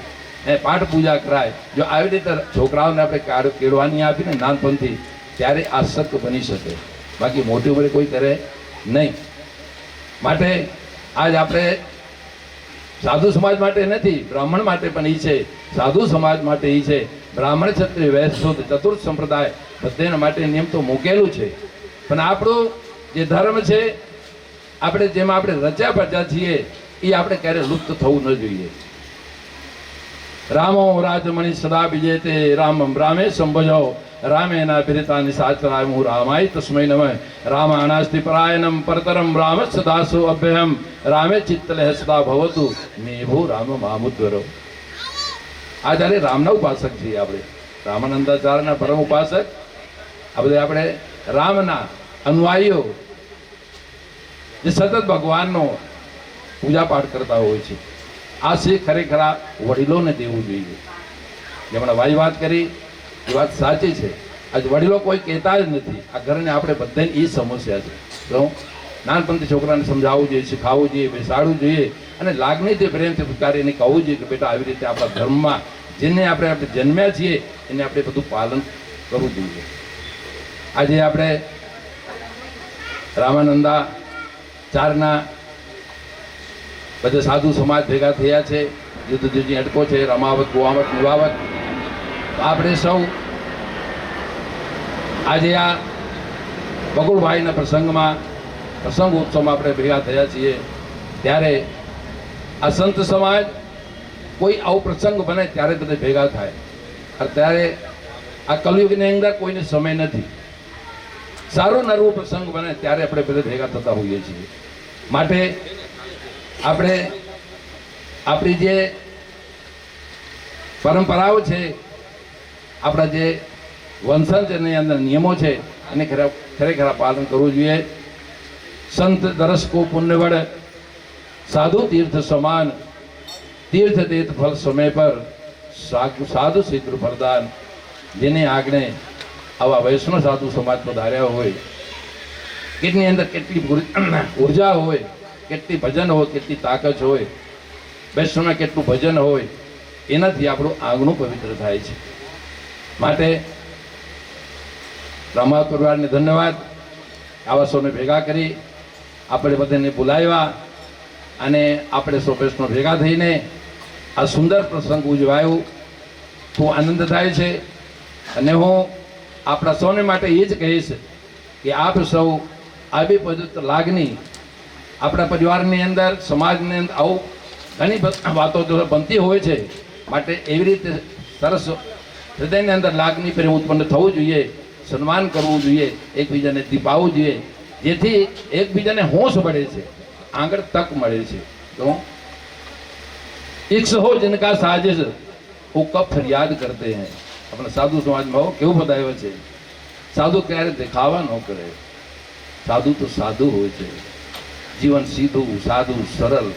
પાઠ પૂજા કરાય. જો આવી રીતે છોકરાઓને આપણે કેળવાની આપીને નાનપણથી, ત્યારે આ સત્ય બની શકે. બાકી મોટી ઉંમરે કોઈ કરે નહીં. માટે આજ આપણે સાધુ સમાજ માટે નથી, બ્રાહ્મણ માટે પણ એ છે, સાધુ સમાજ માટે એ છે. બ્રાહ્મણ ક્ષત્રિય વૈશ્ય ચતુર્થ સંપ્રદાય બધાના માટે નિયમ તો મૂકેલું છે, પણ આપણું જે ધર્મ છે, આપણે જેમાં આપણે રચ્યા પચ્યા છીએ, એ આપણે ક્યારે લુપ્ત થવું ન જોઈએ. રામો રાજમણી સદા બીજે તે રામમ રામે સંભજાઓ રામેના ભિરતા નિશાચરાય હું રામાય તસ્મૈ નમઃ રામાણાસ્તિ પરાયણમ પરતરમ રામસ્ય દાસો અભ્યહમ રામે ચિત્તલે સદા ભવતુ મેભો રામ મામુદ્વરો. આ જ્યારે રામના ઉપાસક છીએ આપણે, રામાનંદાચાર્યના પરમ ઉપાસક. આ બધા આપણે રામના અનુયાયીઓ જે સતત ભગવાનનો પૂજા પાઠ કરતા હોય છે. આ શીખ ખરેખર આ વડીલોને દેવું જોઈએ. જેમણે ભાઈ વાત કરી એ વાત સાચી છે. આજ વડીલો કોઈ કહેતા જ નથી. આ ઘરને આપણે બધાને એ સમસ્યા છે. તો નાનપણથી છોકરાને સમજાવવું જોઈએ, શીખાવવું જોઈએ, બેસાડવું જોઈએ અને લાગણીથી પ્રેમથી પુકારીને કહેવું જોઈએ કે બેટા આવી રીતે આપણા ધર્મમાં જેને આપણે જન્મ્યા છીએ એને આપણે બધું પાલન કરવું જોઈએ. આજે આપણે રામાનંદાચાર્યના બધા સાધુ સમાજ ભેગા થયા છે. જુદી જુદી અટકો છે, રમાવત, ગોવાવત, નિવાવત. આપણે સૌ આજે આ બકુલભાઈના પ્રસંગ ઉત્સવમાં આપણે ભેગા થયા છીએ. ત્યારે આ સંત સમાજ કોઈ આવો પ્રસંગ બને ત્યારે બધે ભેગા થાય. ત્યારે આ કલયુગની અંદર કોઈને સમય નથી. સારો નરવો પ્રસંગ બને ત્યારે આપણે બધે ભેગા થતા હોઈએ છીએ. માટે આપણે આપણી જે પરંપરાઓ છે, આપણા જે વંશજની અંદર નિયમો છે એને ખરેખર પાલન કરવું જોઈએ. સંત દરસ કો પુણ્ય વડ સાધુ તીર્થ સમાન તીર્થ તીર્થ ફલ સમય પર સાધુ શીઘ્ર પ્રદાન. જેને આગળ આવા વૈષ્ણવ સાધુ સમાજ પધાર્યા હોય, કેટલી અંદર કેટલી ઉર્જા હોય, કેટલી ભજન હોય, કેટલી તાકાત હોય, વૈષ્ણવમાં કેટલું ભજન હોય, એનાથી આપણું આંગણું પવિત્ર થાય છે. માટે રામા પરિવારને ધન્યવાદ. આવા સૌને ભેગા કરી આપણે બધાને બોલાવ્યા અને આપણે સૌ વૈષ્ણવ ભેગા થઈને આ સુંદર પ્રસંગ ઉજવાયો. ખૂબ આનંદ થાય છે. અને હું આપણા સૌને માટે એ જ કહીશ કે આપ સૌ આવી પવિત્ર લાગણી આપણા પરિવારની અંદર, સમાજની અંદર આવું ઘણી વાતો બનતી હોય છે. માટે એવી રીતે સરસ હૃદયની અંદર લાગણી પ્રેમ ઉત્પન્ન થવું જોઈએ, સન્માન કરવું જોઈએ, એકબીજાને દીપાવવું જોઈએ, જેથી એકબીજાને હોશ મળે છે, આગળ તક મળે છે. તો इक्स हो जिनका साजिश वो कब फरियाद करते हैं. अपने साधु समाजમાં કેવું બતાવ્યું છે, સાધુ ક્યારે દેખાવા ન કરે. સાધુ તો સાધુ હોય છે. જીવન સીધું, સાદું, સરળ,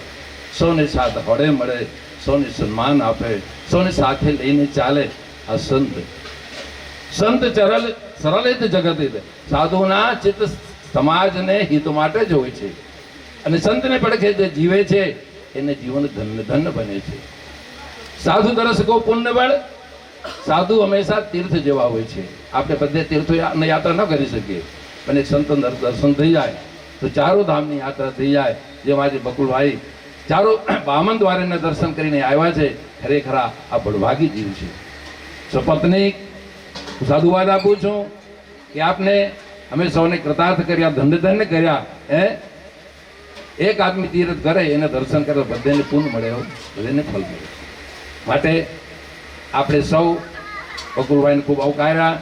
સૌને સાથ હળે મળે, સૌને સન્માન આપે, સૌને સાથે લઈને ચાલે. આ સંત સરળ જ જગત. સાધુના ચિત્ત સમાજને હિત માટે જ હોય છે. અને સંતને પડખે જે જીવે છે એને જીવન ધન્ય ધન્ય બને છે. સાધુ દરસ કો પુણ્ય બળ. સાધુ હંમેશા તીર્થ જેવા હોય છે. આપણે બધે તીર્થો યાત્રા ન કરી શકીએ, પણ એક સંત દર્શન થઈ જાય તો ચારો ધામની યાત્રા થઈ જાય. જેમ આજે બકુલભાઈ ચારો બામન દ્વારેના દર્શન કરીને આવ્યા છે. ખરેખર આ બળભાગી જીવ છે. સપત્ની સાધુવાદ આપું છું કે આપને અમે સૌને કૃતાર્થ કર્યા, ધન્ય ધન્ય કર્યા. એક આદમી તીર્થ કરે એને દર્શન કરે બધાને પુણ્ય મળે, બધાને ફળ મળે. માટે આપણે સૌ બકુલભાઈને ખૂબ આવકાર્યા.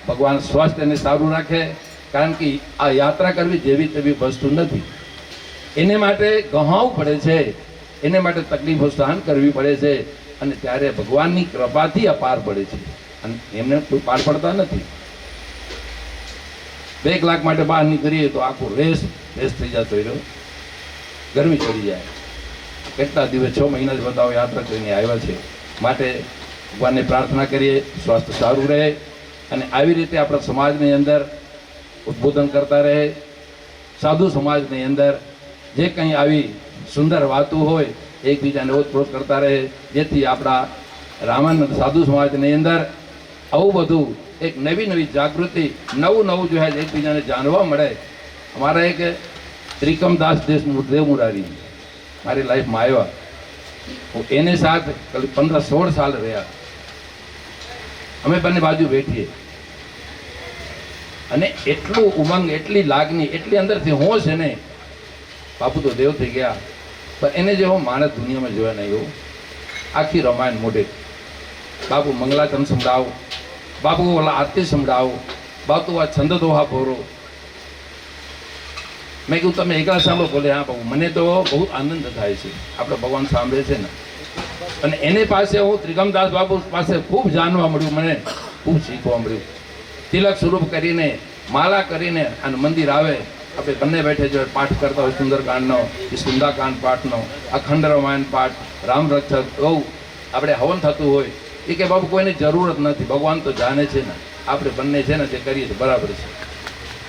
ભગવાન સ્વાસ્થ્યને સારું રાખે. કારણ કે આ યાત્રા કરવી જેવી તેવી વસ્તુ નથી. એને માટે ગહાવવું પડે છે, એને માટે તકલીફો સહન કરવી પડે છે. અને ત્યારે ભગવાનની કૃપાથી આ પાર પડે છે. અને એમને કોઈ પાર પડતા નથી. 2 કલાક માટે બહાર નીકળીએ તો આખું રેસ થઈ જતો રહ્યો, ગરમી ચડી જાય. કેટલા દિવસ 6 મહિના જ બતાવો યાત્રા કરીને આવ્યા છે. માટે ભગવાનને પ્રાર્થના કરીએ સ્વાસ્થ્ય સારું રહે અને આવી રીતે આપણા સમાજની અંદર ઉદ્બોધન કરતા રહે. સાધુ સમાજની અંદર જે કંઈ આવી સુંદર વાતો હોય એકબીજાને ઓતપ્રોત કરતા રહે, જેથી આપણા રામાનંદ સાધુ સમાજની અંદર આવું બધું એક નવી જાગૃતિ, નવું જો એકબીજાને જાણવા મળે. અમારા એક ત્રિકમદાસ દેવ મુરારી મારી લાઈફમાં આવ્યા. હું એને સાથે 15-16 સાલ રહ્યા. અમે બંને બાજુ બેઠીએ અને એટલું ઉમંગ, એટલી લાગણી, એટલી અંદરથી હોશ એને. બાપુ તો દેવ થઈ ગયા, પણ એને જેવો માણસ દુનિયામાં જોયા નહીં. એવું આખી રામાયણ મોઢે બાપુ મંગલાચરણ સંભળાવ, બાપુ ઓલા આરતી સંભળાવો, બાપુ આ છંદ દોહા ભોરો. મેં કીધું તમે એકલા સાંભળો. બોલે હા બાપુ, મને તો બહુ આનંદ થાય છે, આપણે ભગવાન સાંભળે છે ને. અને એની પાસે હું ત્રિગમદાસ બાપુ પાસે ખૂબ જાણવા મળ્યું, મને ખૂબ શીખવા મળ્યું. તિલક સ્વરૂપ કરીને માલા કરીને અને મંદિર આવે, આપણે બંને બેઠે જો પાઠ કરતા હોય સુંદરકાંડનો કે સુંદાકાંડ પાઠનો, અખંડ રામાયણ પાઠ, રામ રક્ષક બહુ આપણે હવન થતું હોય, એ કે બાપુ કોઈની જરૂરત નથી, ભગવાન તો જાણે છે ને, આપણે બંને છે ને તે કરીએ તો બરાબર છે.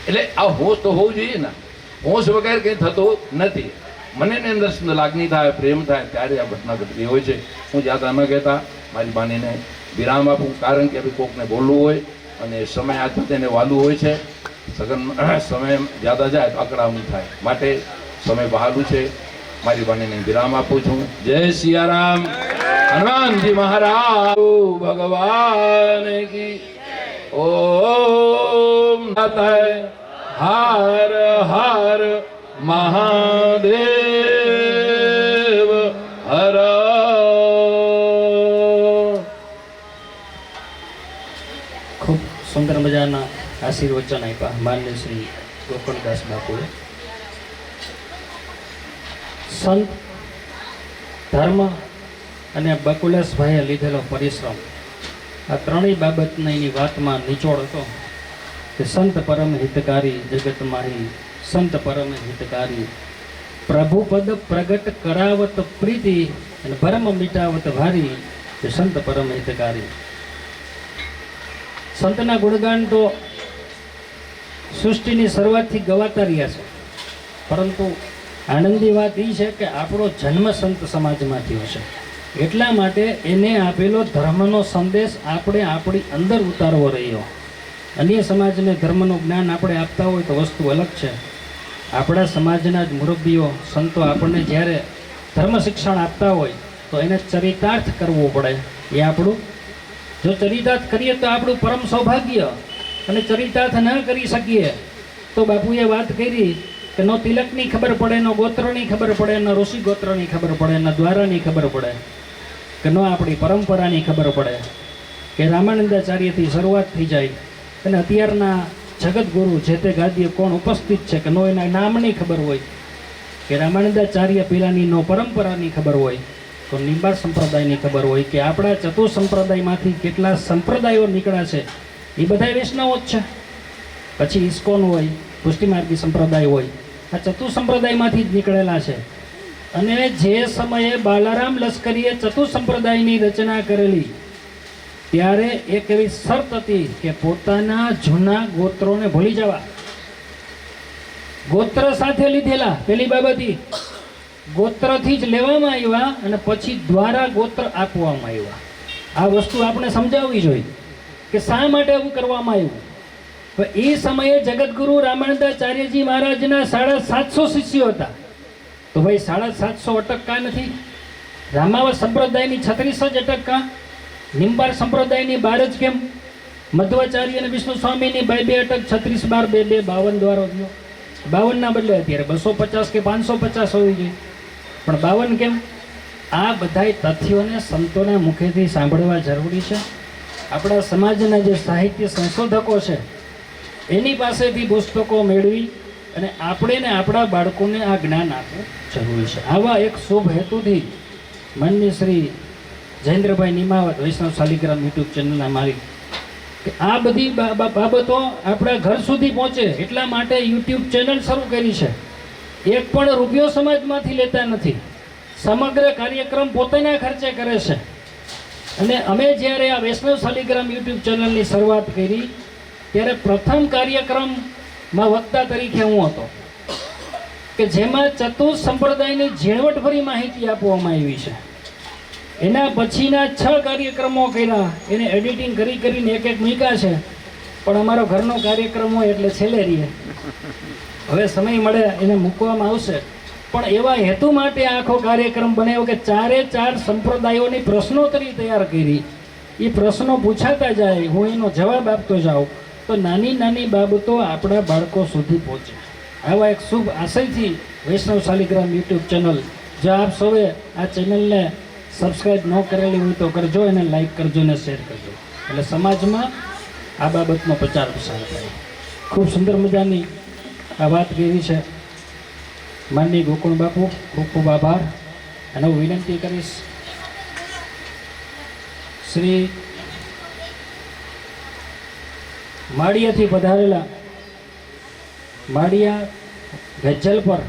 એટલે આ હોશ તો હોવું જોઈએ ને, હોશ વગર કંઈ થતું નથી. મને એની અંદર લાગણી થાય, પ્રેમ થાય, ત્યારે આ ઘટના ઘટતી હોય છે. હું જ્યાં ન કહેતા મારી બાનીને વિરામ આપું, કારણ કે કોકને બોલવું હોય અને સમય આ તેને વાલું હોય છે. સઘન સમય જ્યાદા જાય તો અકળામણ થાય, માટે સમય બહાલું છે. મારી બાનીને વિરામ આપું છું. જય સિયારામ. હનુમાનજી મહારાજ ભગવાન કી. ઓમ હર હર મહાદેવ હર. ખૂબ સુંદર મજાના આશીર્વચન આપ્યા માન્ય શ્રી ગોકળદાસ બાપુએ. સંત, ધર્મ અને બકુલેશભાઈએ લીધેલો પરિશ્રમ, આ ત્રણેય બાબતના એની વાતમાં નિચોડ હતો કે સંત પરમ હિતકારી જગત માહી, સંત પરમ હિતકારી, પ્રભુ પદ પ્રગટ કરાવત પ્રીતિ અને ભરમ મિટાવત ભારી, તે સંત પરમ હિતકારી. સંતના ગુણગાન તો સૃષ્ટિની શરૂઆતથી ગવાતા રહ્યા છે, પરંતુ આનંદી વાત એ છે કે આપણો જન્મ સંત સમાજમાં થયો છે. એટલા માટે એને આપેલો ધર્મનો સંદેશ આપણે આપણી અંદર ઉતારવો રહ્યો. અન્ય સમાજને ધર્મનું જ્ઞાન આપણે આપતા હોય તો વસ્તુ અલગ છે. આપણા સમાજના જ મુરબ્બીઓ સંતો આપણને જ્યારે ધર્મ શિક્ષણ આપતા હોય તો એને ચરિતાર્થ કરવો પડે. એ આપણું, જો ચરિતાર્થ કરીએ તો આપણું પરમ સૌભાગ્ય, અને ચરિતાર્થ ન કરી શકીએ તો બાપુએ વાત કરી કે નો તિલકની ખબર પડે, નો ગોત્રની ખબર પડે, ન ઋષિ ગોત્રની ખબર પડે, ન દ્વારાની ખબર પડે, કે નો આપણી પરંપરાની ખબર પડે, કે રામાનંદાચાર્યથી શરૂઆત થઈ જાય અને અત્યારના જગતગુરુ જે તે ગાદીએ કોણ ઉપસ્થિત છે કે નો એના નામની ખબર હોય, કે રામાનંદાચાર્ય પેલાની નો પરંપરાની ખબર હોય, તો નિંબાળ સંપ્રદાયની ખબર હોય, કે આપણા ચતુર સંપ્રદાયમાંથી કેટલા સંપ્રદાયો નીકળ્યા છે એ બધા વૈષ્ણવો જ છે. પછી ઇસ્કોન હોય, પુષ્ટિમાર્ગી સંપ્રદાય હોય, આ ચતુર સંપ્રદાયમાંથી જ નીકળેલા છે. અને જે સમયે બાલારામ લશ્કરીએ ચતુર સંપ્રદાયની રચના કરેલી ત્યારે એક એવી શરત હતી કે પોતાના જૂના ગોત્રોને ભૂલી જવા. ગોત્ર સાથે લીધેલા, પેલી બાબત ગોત્રથી જ લેવામાં આવ્યા અને પછી દ્વારા ગોત્ર આપવામાં આવ્યા. આ વસ્તુ આપણે સમજાવવી જોઈએ કે શા માટે એવું કરવામાં આવ્યું. એ સમયે જગતગુરુ રામાનંદાચાર્યજી મહારાજના 750 શિષ્યો હતા. તો ભાઈ 750 અટકકા નથી? રામાવત સંપ્રદાયની 36 જ અટકકા, નિંબાળ સંપ્રદાયની 12 જ કેમ? મધ્વાચાર્ય અને વિષ્ણુ સ્વામીની 2 અટક, 36 12 2 52 દ્વારો થયો. 52 ના બદલે અત્યારે 250 કે 550 હોવી જોઈએ, પણ 52 કેમ? આ બધાય તથ્યોને સંતોના મુખેથી સાંભળવા જરૂરી છે. આપણા સમાજના જે સાહિત્ય સંશોધકો છે એની પાસેથી પુસ્તકો મેળવી અને આપણે ને આપણા બાળકોને આ જ્ઞાન આપવું જરૂરી છે. આવા એક શુભ હેતુથી માનનીય શ્રી જયેન્દ્રભાઈ નિમાવત, વૈષ્ણવ શાલિગ્રામ યુટ્યુબ ચેનલના માલિક, કે આ બધી બાબતો આપણા ઘર સુધી પહોંચે એટલા માટે યુટ્યુબ ચેનલ શરૂ કરી છે. એક પણ રૂપિયો સમાજમાંથી લેતા નથી, સમગ્ર કાર્યક્રમ પોતાના ખર્ચે કરે છે. અને અમે જ્યારે આ વૈષ્ણવ શાલિગ્રામ યુટ્યુબ ચેનલની શરૂઆત કરી ત્યારે પ્રથમ કાર્યક્રમમાં વક્તા તરીકે હું હતો, કે જેમાં ચતુર સંપ્રદાયની ઝીણવટભરી માહિતી આપવામાં આવી છે. એના પછીના 6 કાર્યક્રમો કર્યા, એને એડિટિંગ કરીને એક મૂક્યા છે, પણ અમારો ઘરનો કાર્યક્રમ હોય એટલે છેલ્લે રહીએ. હવે સમય મળે એને મૂકવામાં આવશે, પણ એવા હેતુ માટે આખો કાર્યક્રમ બનાવ્યો કે 4 સંપ્રદાયોની પ્રશ્નોત્તરી તૈયાર કરી. એ પ્રશ્નો પૂછાતા જાય, હું એનો જવાબ આપતો જાઉં, તો નાની નાની બાબતો આપણા બાળકો સુધી પહોંચે. આવા એક શુભ આશયથી વૈષ્ણવ શાલિગ્રામ યુટ્યુબ ચેનલ, જો આપ સૌએ આ ચેનલને સબસ્ક્રાઈબ ન કરેલી હોય તો કરજો, એને લાઈક કરજો અને શેર કરજો, એટલે સમાજમાં આ બાબતનો પ્રચાર પ્રસાર થાય. ખૂબ સુંદર મજાની આ વાત કરી છે માનની ગોકુળ બાપુ, ખૂબ ખૂબ આભાર. અને હું વિનંતી કરીશ શ્રી માળિયાથી પધારેલા માળિયા ગજ્જલ પર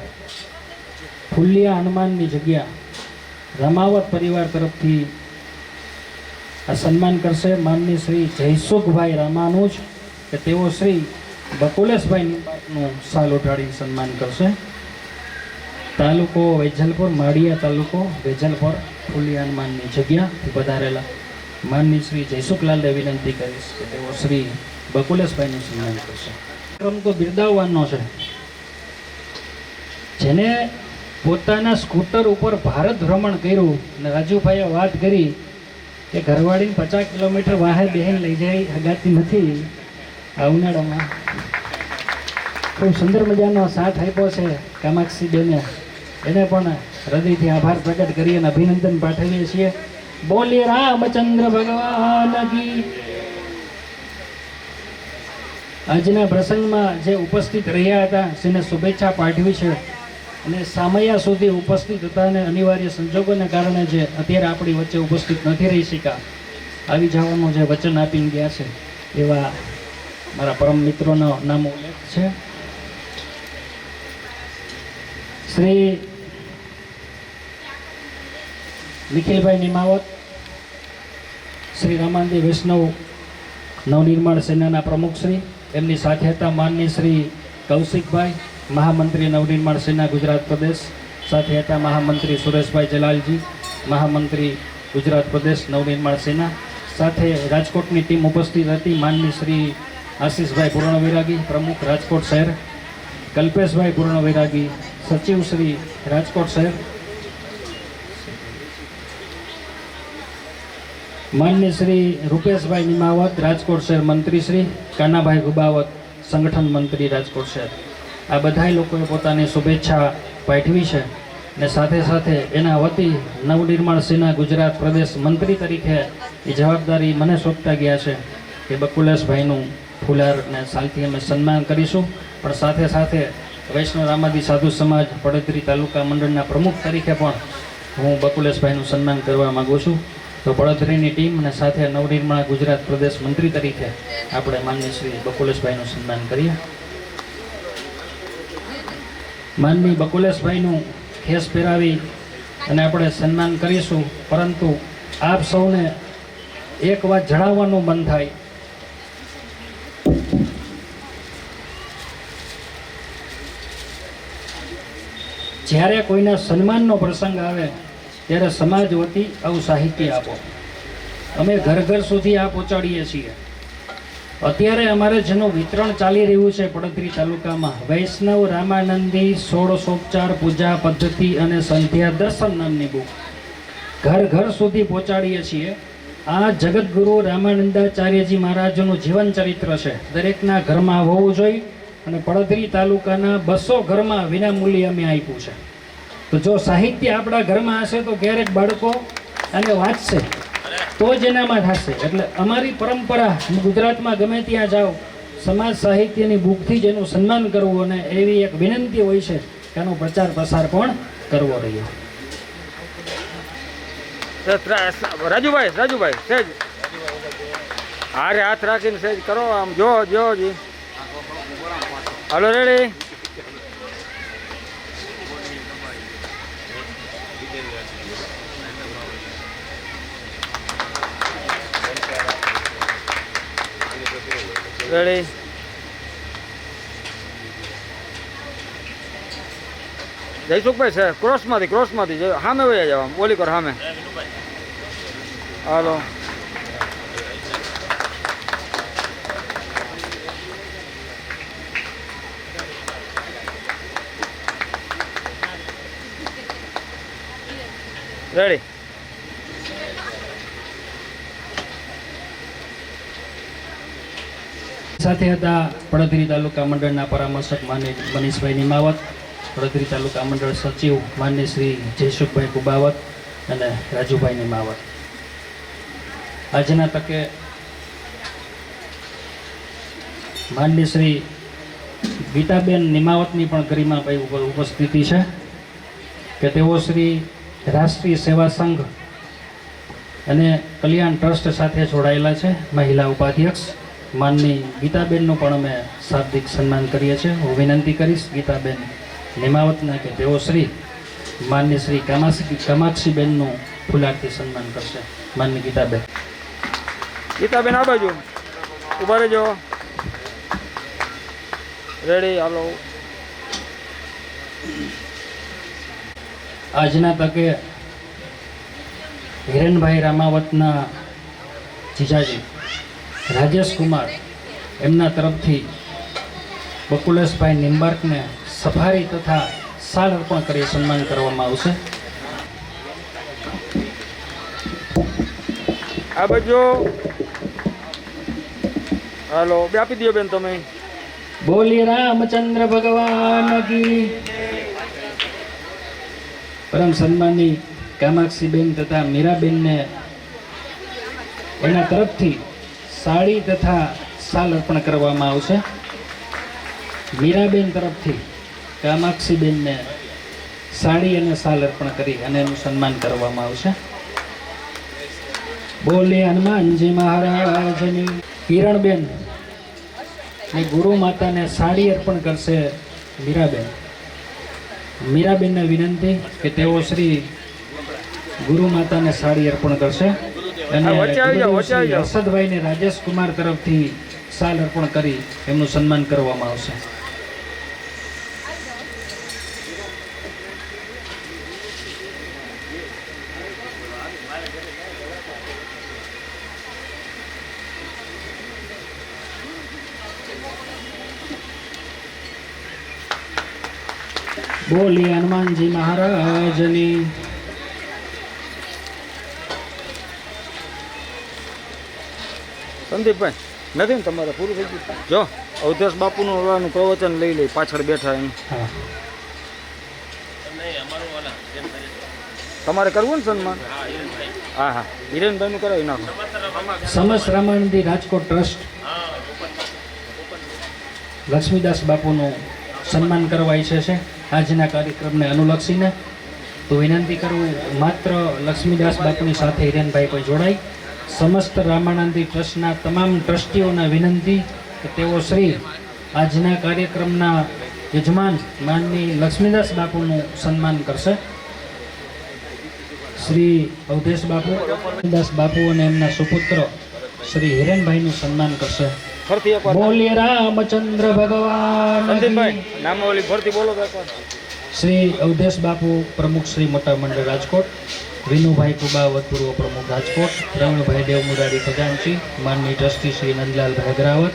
ફુલિયા હનુમાનની જગ્યા રમાવત પરિવાર તરફથી આ સન્માન કરશે માનની શ્રી જયસુખભાઈ રામાનુજ, કે તેઓ શ્રી બકુલેશભાઈ નિંબાતનું સાલ ઉઠાડી સન્માન કરશે. તાલુકો વેજલપુર, માળિયા તાલુકો વેજલપુર, ફુલિયા હનુમાનની જગ્યાથી પધારેલા માનની શ્રી જયસુખલાલને વિનંતી કરીશ કે તેઓ શ્રી બકુલેશભાઈનું સન્માન કરશે. ક્રમ તો બિરદાવવાનો છે. જેને પોતાના સ્કૂટર ઉપર ભારત ભ્રમણ કર્યું અને રાજુભાઈએ વાત કરી કે ઘરવાળીને 50 કિલોમીટર વાહે બહેન લઈ જાય હગાતી નથી આ ઉનાળામાં. ખૂબ સુંદર મજાનો સાથ આપ્યો છે કામાક્ષીબેને, એને પણ હૃદયથી આભાર પ્રગટ કરી અને અભિનંદન પાઠવીએ છીએ. બોલીએ રામચંદ્ર ભગવાન કી. આજના પ્રસંગમાં જે ઉપસ્થિત રહ્યા હતા તેને શુભેચ્છા પાઠવી છે. અને સામૈયા સુધી ઉપસ્થિત હતા અને અનિવાર્ય સંજોગોને કારણે જે અત્યારે આપણી વચ્ચે ઉપસ્થિત નથી રહી શક્યા, આવી જવાનું જે વચન આપીને ગયા છે એવા મારા પરમ મિત્રોનો નામ ઉલ્લેખ છે. શ્રી નિખિલભાઈ નિમાવત, શ્રી રામાનંદી વૈષ્ણવ નવનિર્માણ સેનાના પ્રમુખશ્રી, એમની સાથે હતા માનની શ્રી કૌશિકભાઈ, મહામંત્રી નવનિર્માણ સેના ગુજરાત પ્રદેશ, સાથે હતા મહામંત્રી સુરેશભાઈ જલાલજી, મહામંત્રી ગુજરાત પ્રદેશ નવનિર્માણ સેના. સાથે રાજકોટની ટીમ ઉપસ્થિત હતી માનની શ્રી આશીષભાઈ પૂર્ણ વૈરાગી, પ્રમુખ રાજકોટ શહેર, કલ્પેશભાઈ પૂર્ણ વૈરાગી, સચિવ શ્રી રાજકોટ શહેર, માનની શ્રી રૂપેશભાઈ નિમાવત રાજકોટ શહેર મંત્રી શ્રી, કાનાભાઈ ગુબાવત સંગઠન મંત્રી રાજકોટ શહેર. આ બધાય લોકોએ પોતાની શુભેચ્છા પાઠવી છે. ને સાથે સાથે એના વતી નવનિર્માણ સેના ગુજરાત પ્રદેશ મંત્રી તરીકે એ જવાબદારી મને સોંપતા ગયા છે કે બકુલેશભાઈનું ફુલાર અને સાલથી અમે સન્માન કરીશું. પણ સાથે સાથે વૈષ્ણવ રામાદી સાધુ સમાજ પડદરી તાલુકા મંડળના પ્રમુખ તરીકે પણ હું બકુલેશભાઈનું સન્માન કરવા માગું છું. તો પડદરીની ટીમ અને સાથે નવનિર્માણ ગુજરાત પ્રદેશ મંત્રી તરીકે આપણે માનનીય શ્રી બકુલેશભાઈનું સન્માન કરીએ. માનની બકુલેશભાઈનું ખેસ પહેરાવી અને આપણે સન્માન કરીશું. પરંતુ આપ સૌને એક વાત જણાવવાનું મન થાય, જ્યારે કોઈના સન્માનનો પ્રસંગ આવે ત્યારે સમાજ વતી આવું સાહિત્ય આપો. અમે ઘર ઘર સુધી આ પહોંચાડીએ છીએ. અત્યારે અમારે જેનું વિતરણ ચાલી રહ્યું છે પડદરી તાલુકામાં, વૈષ્ણવ રામાનંદી 16 પૂજા પદ્ધતિ અને સંધ્યા દર્શન નામની બુક ઘર ઘર સુધી પહોંચાડીએ છીએ. આ જગતગુરુ રામાનંદાચાર્યજી મહારાજનું જીવન ચરિત્ર છે, દરેકના ઘરમાં હોવું જોઈએ. અને પડદરી તાલુકાના 200 ઘરમાં વિનામૂલ્યે અમે આપ્યું છે. તો જો સાહિત્ય આપણા ઘરમાં હશે તો ક્યારેક બાળકો આને વાંચશે તો જ એનામાં થશે. એટલે અમારી પરંપરા ગુજરાતમાં ગમે ત્યાં જાઓ સમાજ સાહિત્યની બુકથી જ એનું સન્માન કરવું અને એવી એક વિનંતી હોય છે કે આનો પ્રચાર પ્રસાર પણ કરવો રહ્યો. રાજુભાઈ સહેજ હારે હાથ રાખીને સહેજ કરો, આમ જો જી. હાલો રેડી. રેડી. જયસુખભાઈ છે ક્રોસમાંથી સામે વયા જવા, બોલી કર સામે. હાલો. રેડી. સાથે હતા પડદરી તાલુકા મંડળના પરામર્શક માન્ય મનીષભાઈ નિમાવત, પડદરી તાલુકા મંડળ સચિવ માન્ય શ્રી જયસુખભાઈ કુબાવત અને રાજુભાઈ નિમાવત. આજના તકે માનની શ્રી ગીતાબેન નિમાવતની પણ ગરિમાભાઈ ઉપર ઉપસ્થિતિ છે કે તેઓ શ્રી રાષ્ટ્રીય સેવા સંઘ અને કલ્યાણ ટ્રસ્ટ સાથે જોડાયેલા છે. મહિલા ઉપાધ્યક્ષ માનની ગીતાબેનનું પણ અમે શાબ્દિક સન્માન કરીએ છીએ. હું વિનંતી કરીશ ગીતાબેન નિમાવતને કે તેઓ શ્રી માનની શ્રી કામાક્ષીબેનનું ફુલારથી સન્માન કરશે. માનની ગીતાબેન. ગીતાબેન આ બાજુ ઊભા રહેજો. રેડી, હાલો. આજના તકે હિરેનભાઈ રામાવતના જીજાજી રાજેશ કુમાર એમના તરફથી બકુલેશભાઈ નિંબાર્કને સફારી તથા શાલ અર્પણ કરી સન્માન કરવામાં આવશે. આ બાજુ હાલો, બે આપી દો બેન તમે. બોલી રામચંદ્ર ભગવાન કી. પરમ સન્માની કામાક્ષીબેન તથા મીરાબેનને એના તરફથી સાડી તથા શાલ અર્પણ કરવામાં આવશે. મીરાબેન તરફથી કામાક્ષીબેનને સાડી અને શાલ અર્પણ કરી અને એનું સન્માન કરવામાં આવશે. બોલે હનુમાનજી મહારાજની. કિરણબેન ને ગુરુ માતાને સાડી અર્પણ કરશે મીરાબેન. મીરાબેનને વિનંતી કે તેઓ શ્રી ગુરુ માતાને સાડી અર્પણ કરશે અને હર્ષદભાઈને રાજેશ કુમાર તરફથી શાલ અર્પણ કરી એમનું સન્માન કરવામાં આવશે. બોલી હનુમાનજી મહારાજની. સંદીપભાઈ નથી ને તમારે પૂરું થઈ ગયું? જો અવધેશ બાપુનું ઓલાનું પ્રવચન લઈ લઈ, પાછળ બેઠા એમ. હા, તમારે કરવું ને સન્માન? હા હા, હિરેનભાઈનું કરાવી નાખો. સમસ્ત રામાનંદી રાજકોટ ટ્રસ્ટ લક્ષ્મીદાસ બાપુનું સન્માન કરવા ઈચ્છે છે આજના કાર્યક્રમને અનુલક્ષીને. તો વિનંતી કરું માત્ર લક્ષ્મીદાસ બાપુની સાથે હિરેનભાઈ પણ જોડાય. સમસ્ત રામાનંદી ટ્રસ્ટના તમામ ટ્રસ્ટીઓને વિનંતી કે તેઓ શ્રી આજના કાર્યક્રમના યજમાન માનની લક્ષ્મીદાસ બાપુનું સન્માન કરશે. શ્રી અવધેશ બાપુ, દાસ બાપુ અને એમના સુપુત્ર શ્રી હિરેનભાઈનું સન્માન કરશે. ફરતી એકવાર બોલીએ રામચંદ્ર ભગવાન. સંદીપભાઈ નામાવલી ફરતી બોલો તો એકવાર. શ્રી અવધેશ બાપુ પ્રમુખ શ્રી મોટા મંડળ રાજકોટ, વિનુભાઈ કુબાવત પૂર્વ પ્રમુખ રાજકોટ, પ્રવીણભાઈ દેવ મુરારી ખજાનચી, માનની ટ્રસ્ટી શ્રી નંદલાલભાઈ અગ્રાવત,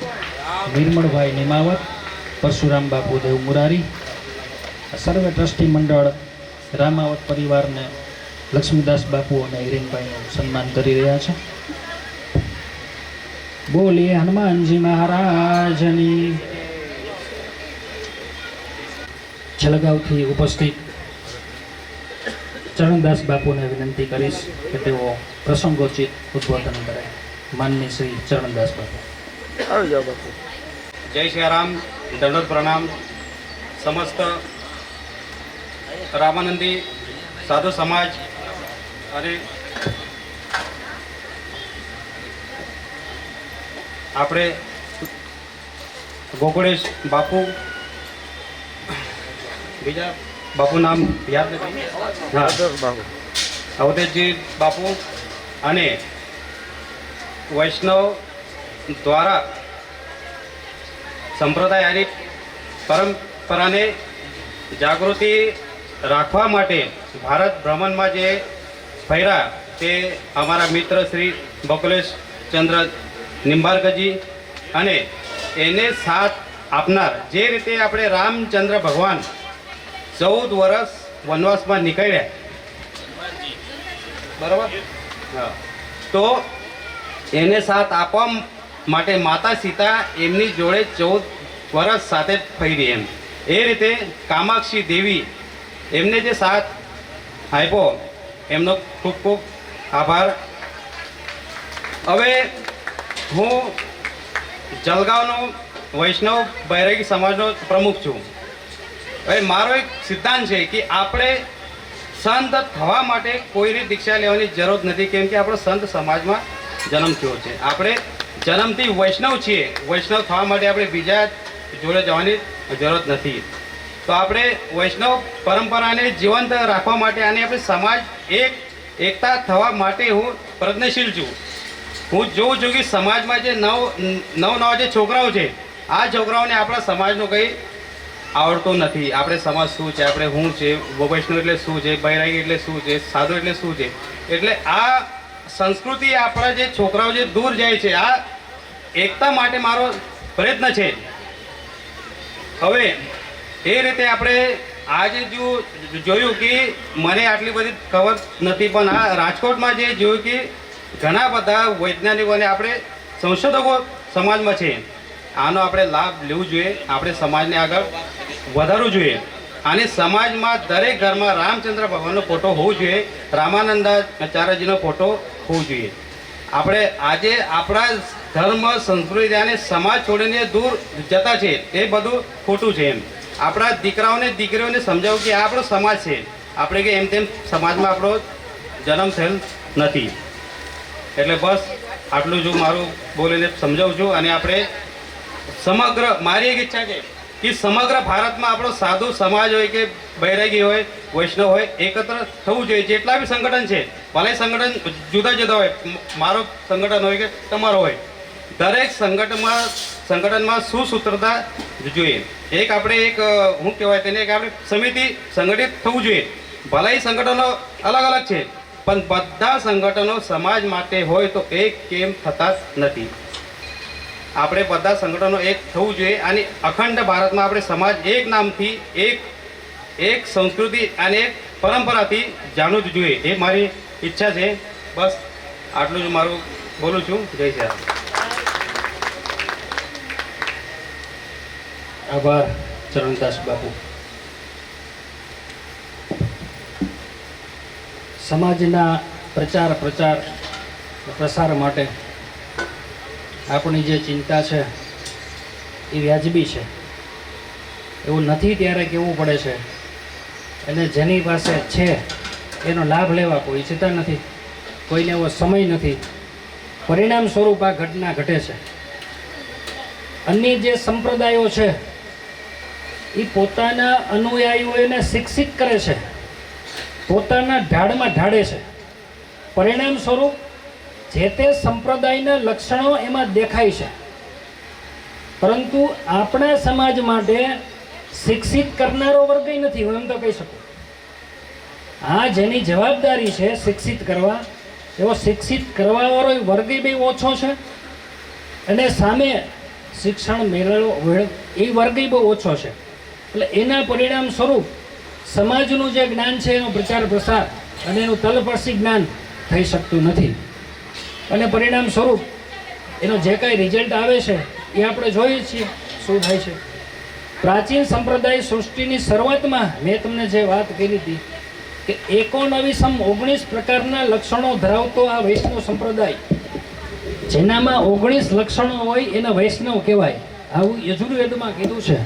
નિર્મળભાઈ નિમાવત, પરશુરામ બાપુ દેવ મુરારી, સર્વે ટ્રસ્ટી મંડળ રામાવત પરિવારને લક્ષ્મીદાસ બાપુ અને હિરેનભાઈનું સન્માન કરી રહ્યા છે. બોલીએ હનુમાનજી મહારાજની. જલગાંવથી ઉપસ્થિત ચરણદાસ બાપુને વિનંતી કરીશ કે તેઓ પ્રસંગોચિત ઉદ્બોધન કરે. માનની શ્રી ચરણદાસ બાપુ. આવી જાઓ બાપુ. જય શ્રી રામ, દંડોત પ્રણામ. સમસ્ત રામાનંદી સાધુ સમાજ અને આપણે ગોકુળેશ બાપુ, બીજા બાપુ નામ યાદ નથી, હા બાપુ અવધેશજી બાપુ અને વૈષ્ણવ દ્વારા સંપ્રદાયની પરંપરાને જાગૃતિ રાખવા માટે ભારત ભ્રમણમાં જે ફર્યા તે અમારા મિત્ર શ્રી બકુલેશ ચંદ્ર નિંબાર્કજી અને એને સાથ આપનાર, જે રીતે આપણે રામચંદ્ર ભગવાન 14 વર્ષ વનવાસમાં નીકળ્યા, બરાબર, હા, તો એને સાથ આપવા માટે માતા સીતા એમની જોડે 14 વર્ષ સાથે ફરી. એમ એ રીતે કામાક્ષી દેવી એમને જે સાથ આપ્યો એમનો ખૂબ ખૂબ આભાર. હવે હું જલગાંવનો વૈષ્ણવ બૈરાગી સમાજનો પ્રમુખ છું. હવે મારો એક સિદ્ધાંત છે કે આપણે સંત થવા માટે કોઈની દીક્ષા લેવાની જરૂર નથી, કેમ કે આપણો સંત સમાજમાં જન્મ થયો છે. આપણે જન્મથી વૈષ્ણવ છીએ. વૈષ્ણવ થવા માટે આપણે બીજા જોડે જવાની જરૂર નથી. તો આપણે વૈષ્ણવ પરંપરાને જીવંત રાખવા માટે અને આપણે સમાજ એકતા થવા માટે હું પ્રયત્નશીલ છું. હું જોઉં છું કે સમાજમાં જે નવા જે છોકરાઓ છે, આ છોકરાઓને આપણા સમાજનું કંઈ આવડતું નથી. આપણે સમાજ શું છે, આપણે શું છે, વૈષ્ણવ એટલે શું છે, બૈરાગી એટલે શું છે, સાધુ એટલે શું છે. એટલે આ સંસ્કૃતિ આપણા જે છોકરાઓ જે દૂર જાય છે, આ એકતા માટે મારો પ્રયત્ન છે. હવે એ રીતે આપણે આજે જોયું કે મને આટલી બધી ખબર નથી, પણ આ રાજકોટમાં જે જોયું કે ઘણા બધા વૈજ્ઞાનિકોને આપણે સંશોધકો સમાજમાં છે. આનો આપણે લાભ લેવું જોઈએ. આપણે સમાજને આગળ વધારવું જોઈએ. અને સમાજમાં દરેક ઘરમાં રામચંદ્ર ભગવાનનો ફોટો હોવો જોઈએ, રામાનંદાચાર્યજીનો ફોટો હોવો જોઈએ. આપણે આજે આપણા ધર્મ, સંસ્કૃતિ અને સમાજ છોડીને દૂર જતા છે, એ બધું ખોટું છે. એમ આપણા દીકરાઓને દીકરીઓને સમજાવું કે આ આપણો સમાજ છે. આપણે કે એમ તેમ સમાજમાં આપણો જન્મ થયેલ નથી. એટલે બસ આટલું જ મારું બોલીને સમજાવું છું. અને આપણે સમગ્ર, મારી એક ઈચ્છા છે કે સમગ્ર ભારતમાં આપણો સાધુ સમાજ હોય કે બૈરાગી હોય, વૈષ્ણવ હોય, એકત્ર થવું જોઈએ. જેટલા બી સંગઠન છે, ભલે સંગઠન જુદા જુદા હોય, મારો સંગઠન હોય કે તમારો હોય, દરેક સંગઠનમાં સુસૂત્રતા જોઈએ. એક આપણે શું કહેવાય તેને, એક આપણે સમિતિ સંગઠિત થવું જોઈએ. ભલે સંગઠનો અલગ અલગ છે, પણ બધા સંગઠનો સમાજ માટે હોય તો એક કેમ થતા નથી. આપણે બધા સંગઠનો એક થવું જોઈએ અને અખંડ ભારતમાં આપણે સમાજ એક નામથી, એક સંસ્કૃતિ અને એક પરંપરાથી જાણવું જ જોઈએ. એ મારી ઈચ્છા છે. બસ આટલું જ મારું બોલું છું. જય શ્રી રામ. આભાર ચરણદાસ બાપુ. સમાજના પ્રસાર માટે આપણી જે ચિંતા છે એ વ્યાજબી છે. એવું નથી ત્યારે કહેવું પડે છે, અને જેની પાસે છે એનો લાભ લેવા કોઈ ઈચ્છતા નથી, કોઈને એવો સમય નથી. પરિણામ સ્વરૂપ આ ઘટના ઘટે છે. અન્ય જે સંપ્રદાયો છે એ પોતાના અનુયાયીઓને શિક્ષિત કરે છે, પોતાના ઢાળમાં ઢાળે છે. પરિણામ સ્વરૂપ જે તે સંપ્રદાયના લક્ષણો એમાં દેખાય છે. પરંતુ આપણા સમાજ માટે શિક્ષિત કરનારો વર્ગ નથી, હું એમ તો કહી શકું. આ જેની જવાબદારી છે શિક્ષિત કરવા, એવો શિક્ષિત કરવાવાળો વર્ગ બી ઓછો છે, અને સામે શિક્ષણ મેળવો એ વર્ગ બહુ ઓછો છે. એટલે એના પરિણામ સ્વરૂપ સમાજનું જે જ્ઞાન છે એનો પ્રચાર પ્રસાર અને એનું તલપરસી જ્ઞાન થઈ શકતું નથી. અને પરિણામ સ્વરૂપ એનો જે કાંઈ રિઝલ્ટ આવે છે એ આપણે જોઈએ છીએ શું થાય છે. પ્રાચીન સંપ્રદાય સૃષ્ટિની શરૂઆતમાં મેં તમને જે વાત કરી હતી કે 19 પ્રકારના લક્ષણો ધરાવતો આ વૈષ્ણવ સંપ્રદાય, જેનામાં 19 લક્ષણો હોય એને વૈષ્ણવ કહેવાય. આવું યજુર્વેદમાં કીધું છે.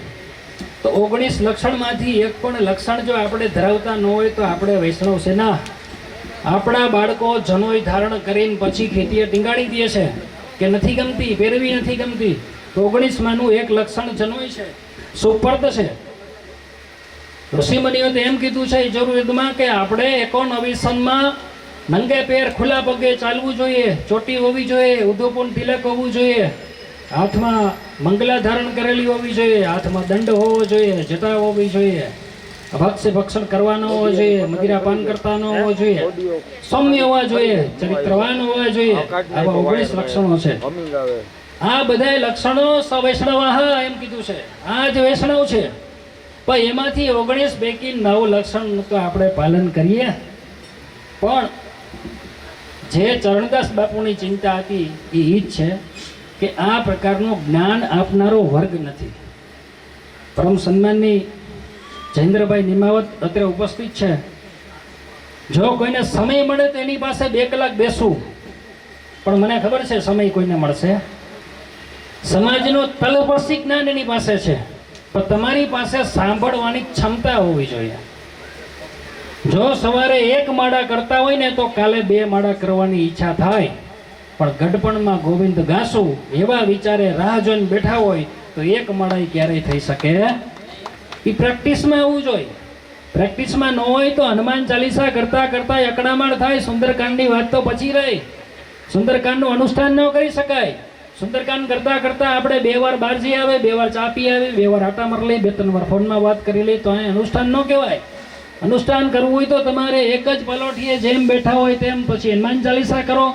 તો 19 લક્ષણમાંથી એક પણ લક્ષણ જો આપણે ધરાવતા ન હોય તો આપણે વૈષ્ણવ છે ના. આપણા બાળકો જનોય ધારણ કરીને પછી ખેતીએ ટીંગાડી દે છે કે નથી ગમતી, પહેરવી નથી ગમતી, તો 19માંનું એક લક્ષણ જનોય છે, સુપર્દ છે. ઋષિમુનિઓ તો એમ કીધું છે યજુર્વેદમાં કે આપણે 19માં નંગે પેર ખુલ્લા પગે ચાલવું જોઈએ, ચોટી હોવી જોઈએ, ઉધોપૂન તિલક હોવું જોઈએ, હાથમાં મંગલા ધારણ કરેલી હોવી જોઈએ, હાથમાં દંડ હોવો જોઈએ, જટા હોવી જોઈએ, ભક્ષણ કરવા ન હોવો જોઈએ, મદિરા પાન કરતા ન હોવો જોઈએ, સૌમ્ય હોવા જોઈએ, ચરિત્રવાન હોવા જોઈએ. આવા 19 લક્ષણો છે. આ બધા લક્ષણો સવૈષ્ણવ એમ કીધું છે. આ જ વૈષ્ણવ છે. પણ એમાંથી 19 પૈકી 9 લક્ષણ તો આપણે પાલન કરીએ. પણ જે ચરણદાસ બાપુની ચિંતા હતી એ જ છે કે આ પ્રકારનું જ્ઞાન આપનારો વર્ગ નથી. પરમ સન્માનની જયેન્દ્રભાઈ નિમાવત અત્યારે ઉપસ્થિત છે. જો કોઈને સમય મળે તો એની પાસે 2 કલાક બેસવું, પણ મને ખબર છે સમય કોઈને મળશે સમાજનો તલપરસી જ્ઞાન એની પાસે છે, પણ તમારી પાસે સાંભળવાની ક્ષમતા હોવી જોઈએ. જો સવારે 1 માળા કરતા હોય ને તો કાલે 2 માળા કરવાની ઈચ્છા થાય, પણ ગડપણમાં ગોવિંદ ગાસું એવા વિચારે રાહ જોઈને બેઠા હોય તો 1 માળા ક્યારેય થઈ શકે. એ પ્રેક્ટિસમાં આવવું જોઈએ. પ્રેક્ટિસમાં ન હોય તો હનુમાન ચાલીસા કરતા કરતા અકળામણ થાય. સુંદરકાંડની વાત તો પછી રહી. સુંદરકાંડનું અનુષ્ઠાન ન કરી શકાય. સુંદરકાંડ કરતા કરતા આપણે 2 વાર બહાર જઈ આવે, 2 વાર ચા પી આવે, 2 વાર આટા મારી લઈ, 2-3 વાર ફોનમાં વાત કરી લઈ, તો અહીં અનુષ્ઠાન ન કહેવાય. અનુષ્ઠાન કરવું હોય તો તમારે એક જ પલોઠીએ જેમ બેઠા હોય તેમ પછી હનુમાન ચાલીસા કરો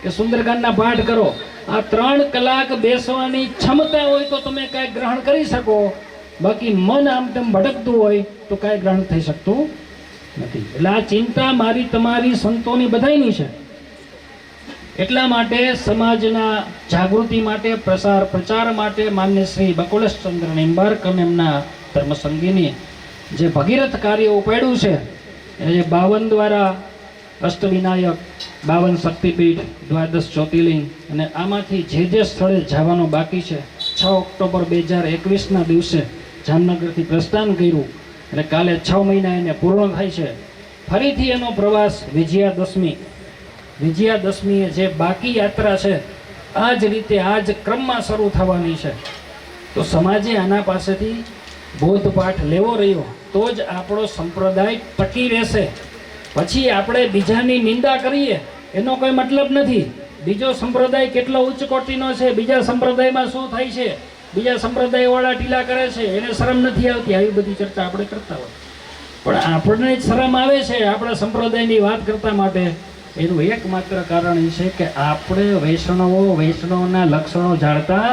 કે સુંદરકાંડના પાઠ કરો. આ 3 કલાક બેસવાની ક્ષમતા હોય તો તમે કાંઈ ગ્રહણ કરી શકો. બાકી મન આમ તેમ ભટકતું હોય તો કાંઈ ગ્રહણ થઈ શકતું નથી. એટલે આ ચિંતા મારી, તમારી, સંતોની બધાયની છે. એટલા માટે સમાજના જાગૃતિ માટે, પ્રચાર માટે માન્ય શ્રી બકુલેશચંદ્ર નિંબાર્ક અને એમના ધર્મસંગીની જે ભગીરથ કાર્ય ઉપાડ્યું છે, એ 52 દ્વારા અષ્ટવિનાયક, 52 શક્તિપીઠ, 12 જ્યોતિર્લિંગ, અને આમાંથી જે સ્થળે જવાનું બાકી છે 6 ઓક્ટોબર 2021ના દિવસે જામનગરથી પ્રસ્થાન કર્યું અને કાલે 6 મહિના એને પૂર્ણ થાય છે. ફરીથી એનો પ્રવાસ વિજયાદશમીએ જે બાકી યાત્રા છે આ જ રીતે આ જ ક્રમમાં શરૂ થવાની છે. તો સમાજે આના પાસેથી બોધપાઠ લેવો રહ્યો તો જ આપણો સંપ્રદાય ટકી રહેશે. પછી આપણે બીજાની નિંદા કરીએ એનો કોઈ મતલબ નથી. બીજો સંપ્રદાય કેટલો ઉચ્ચ કોટીનો છે, બીજા સંપ્રદાયમાં શું થાય છે, બીજા સંપ્રદાયવાળા ટીલા કરે છે, એને શરમ નથી આવતી, આવી બધી ચર્ચા આપણે કરતા હોય. પણ આપણને જ શરમ આવે છે આપણા સંપ્રદાયની વાત કરતા માટે. એનું એકમાત્ર કારણ એ છે કે આપણે વૈષ્ણવના લક્ષણો જાણતા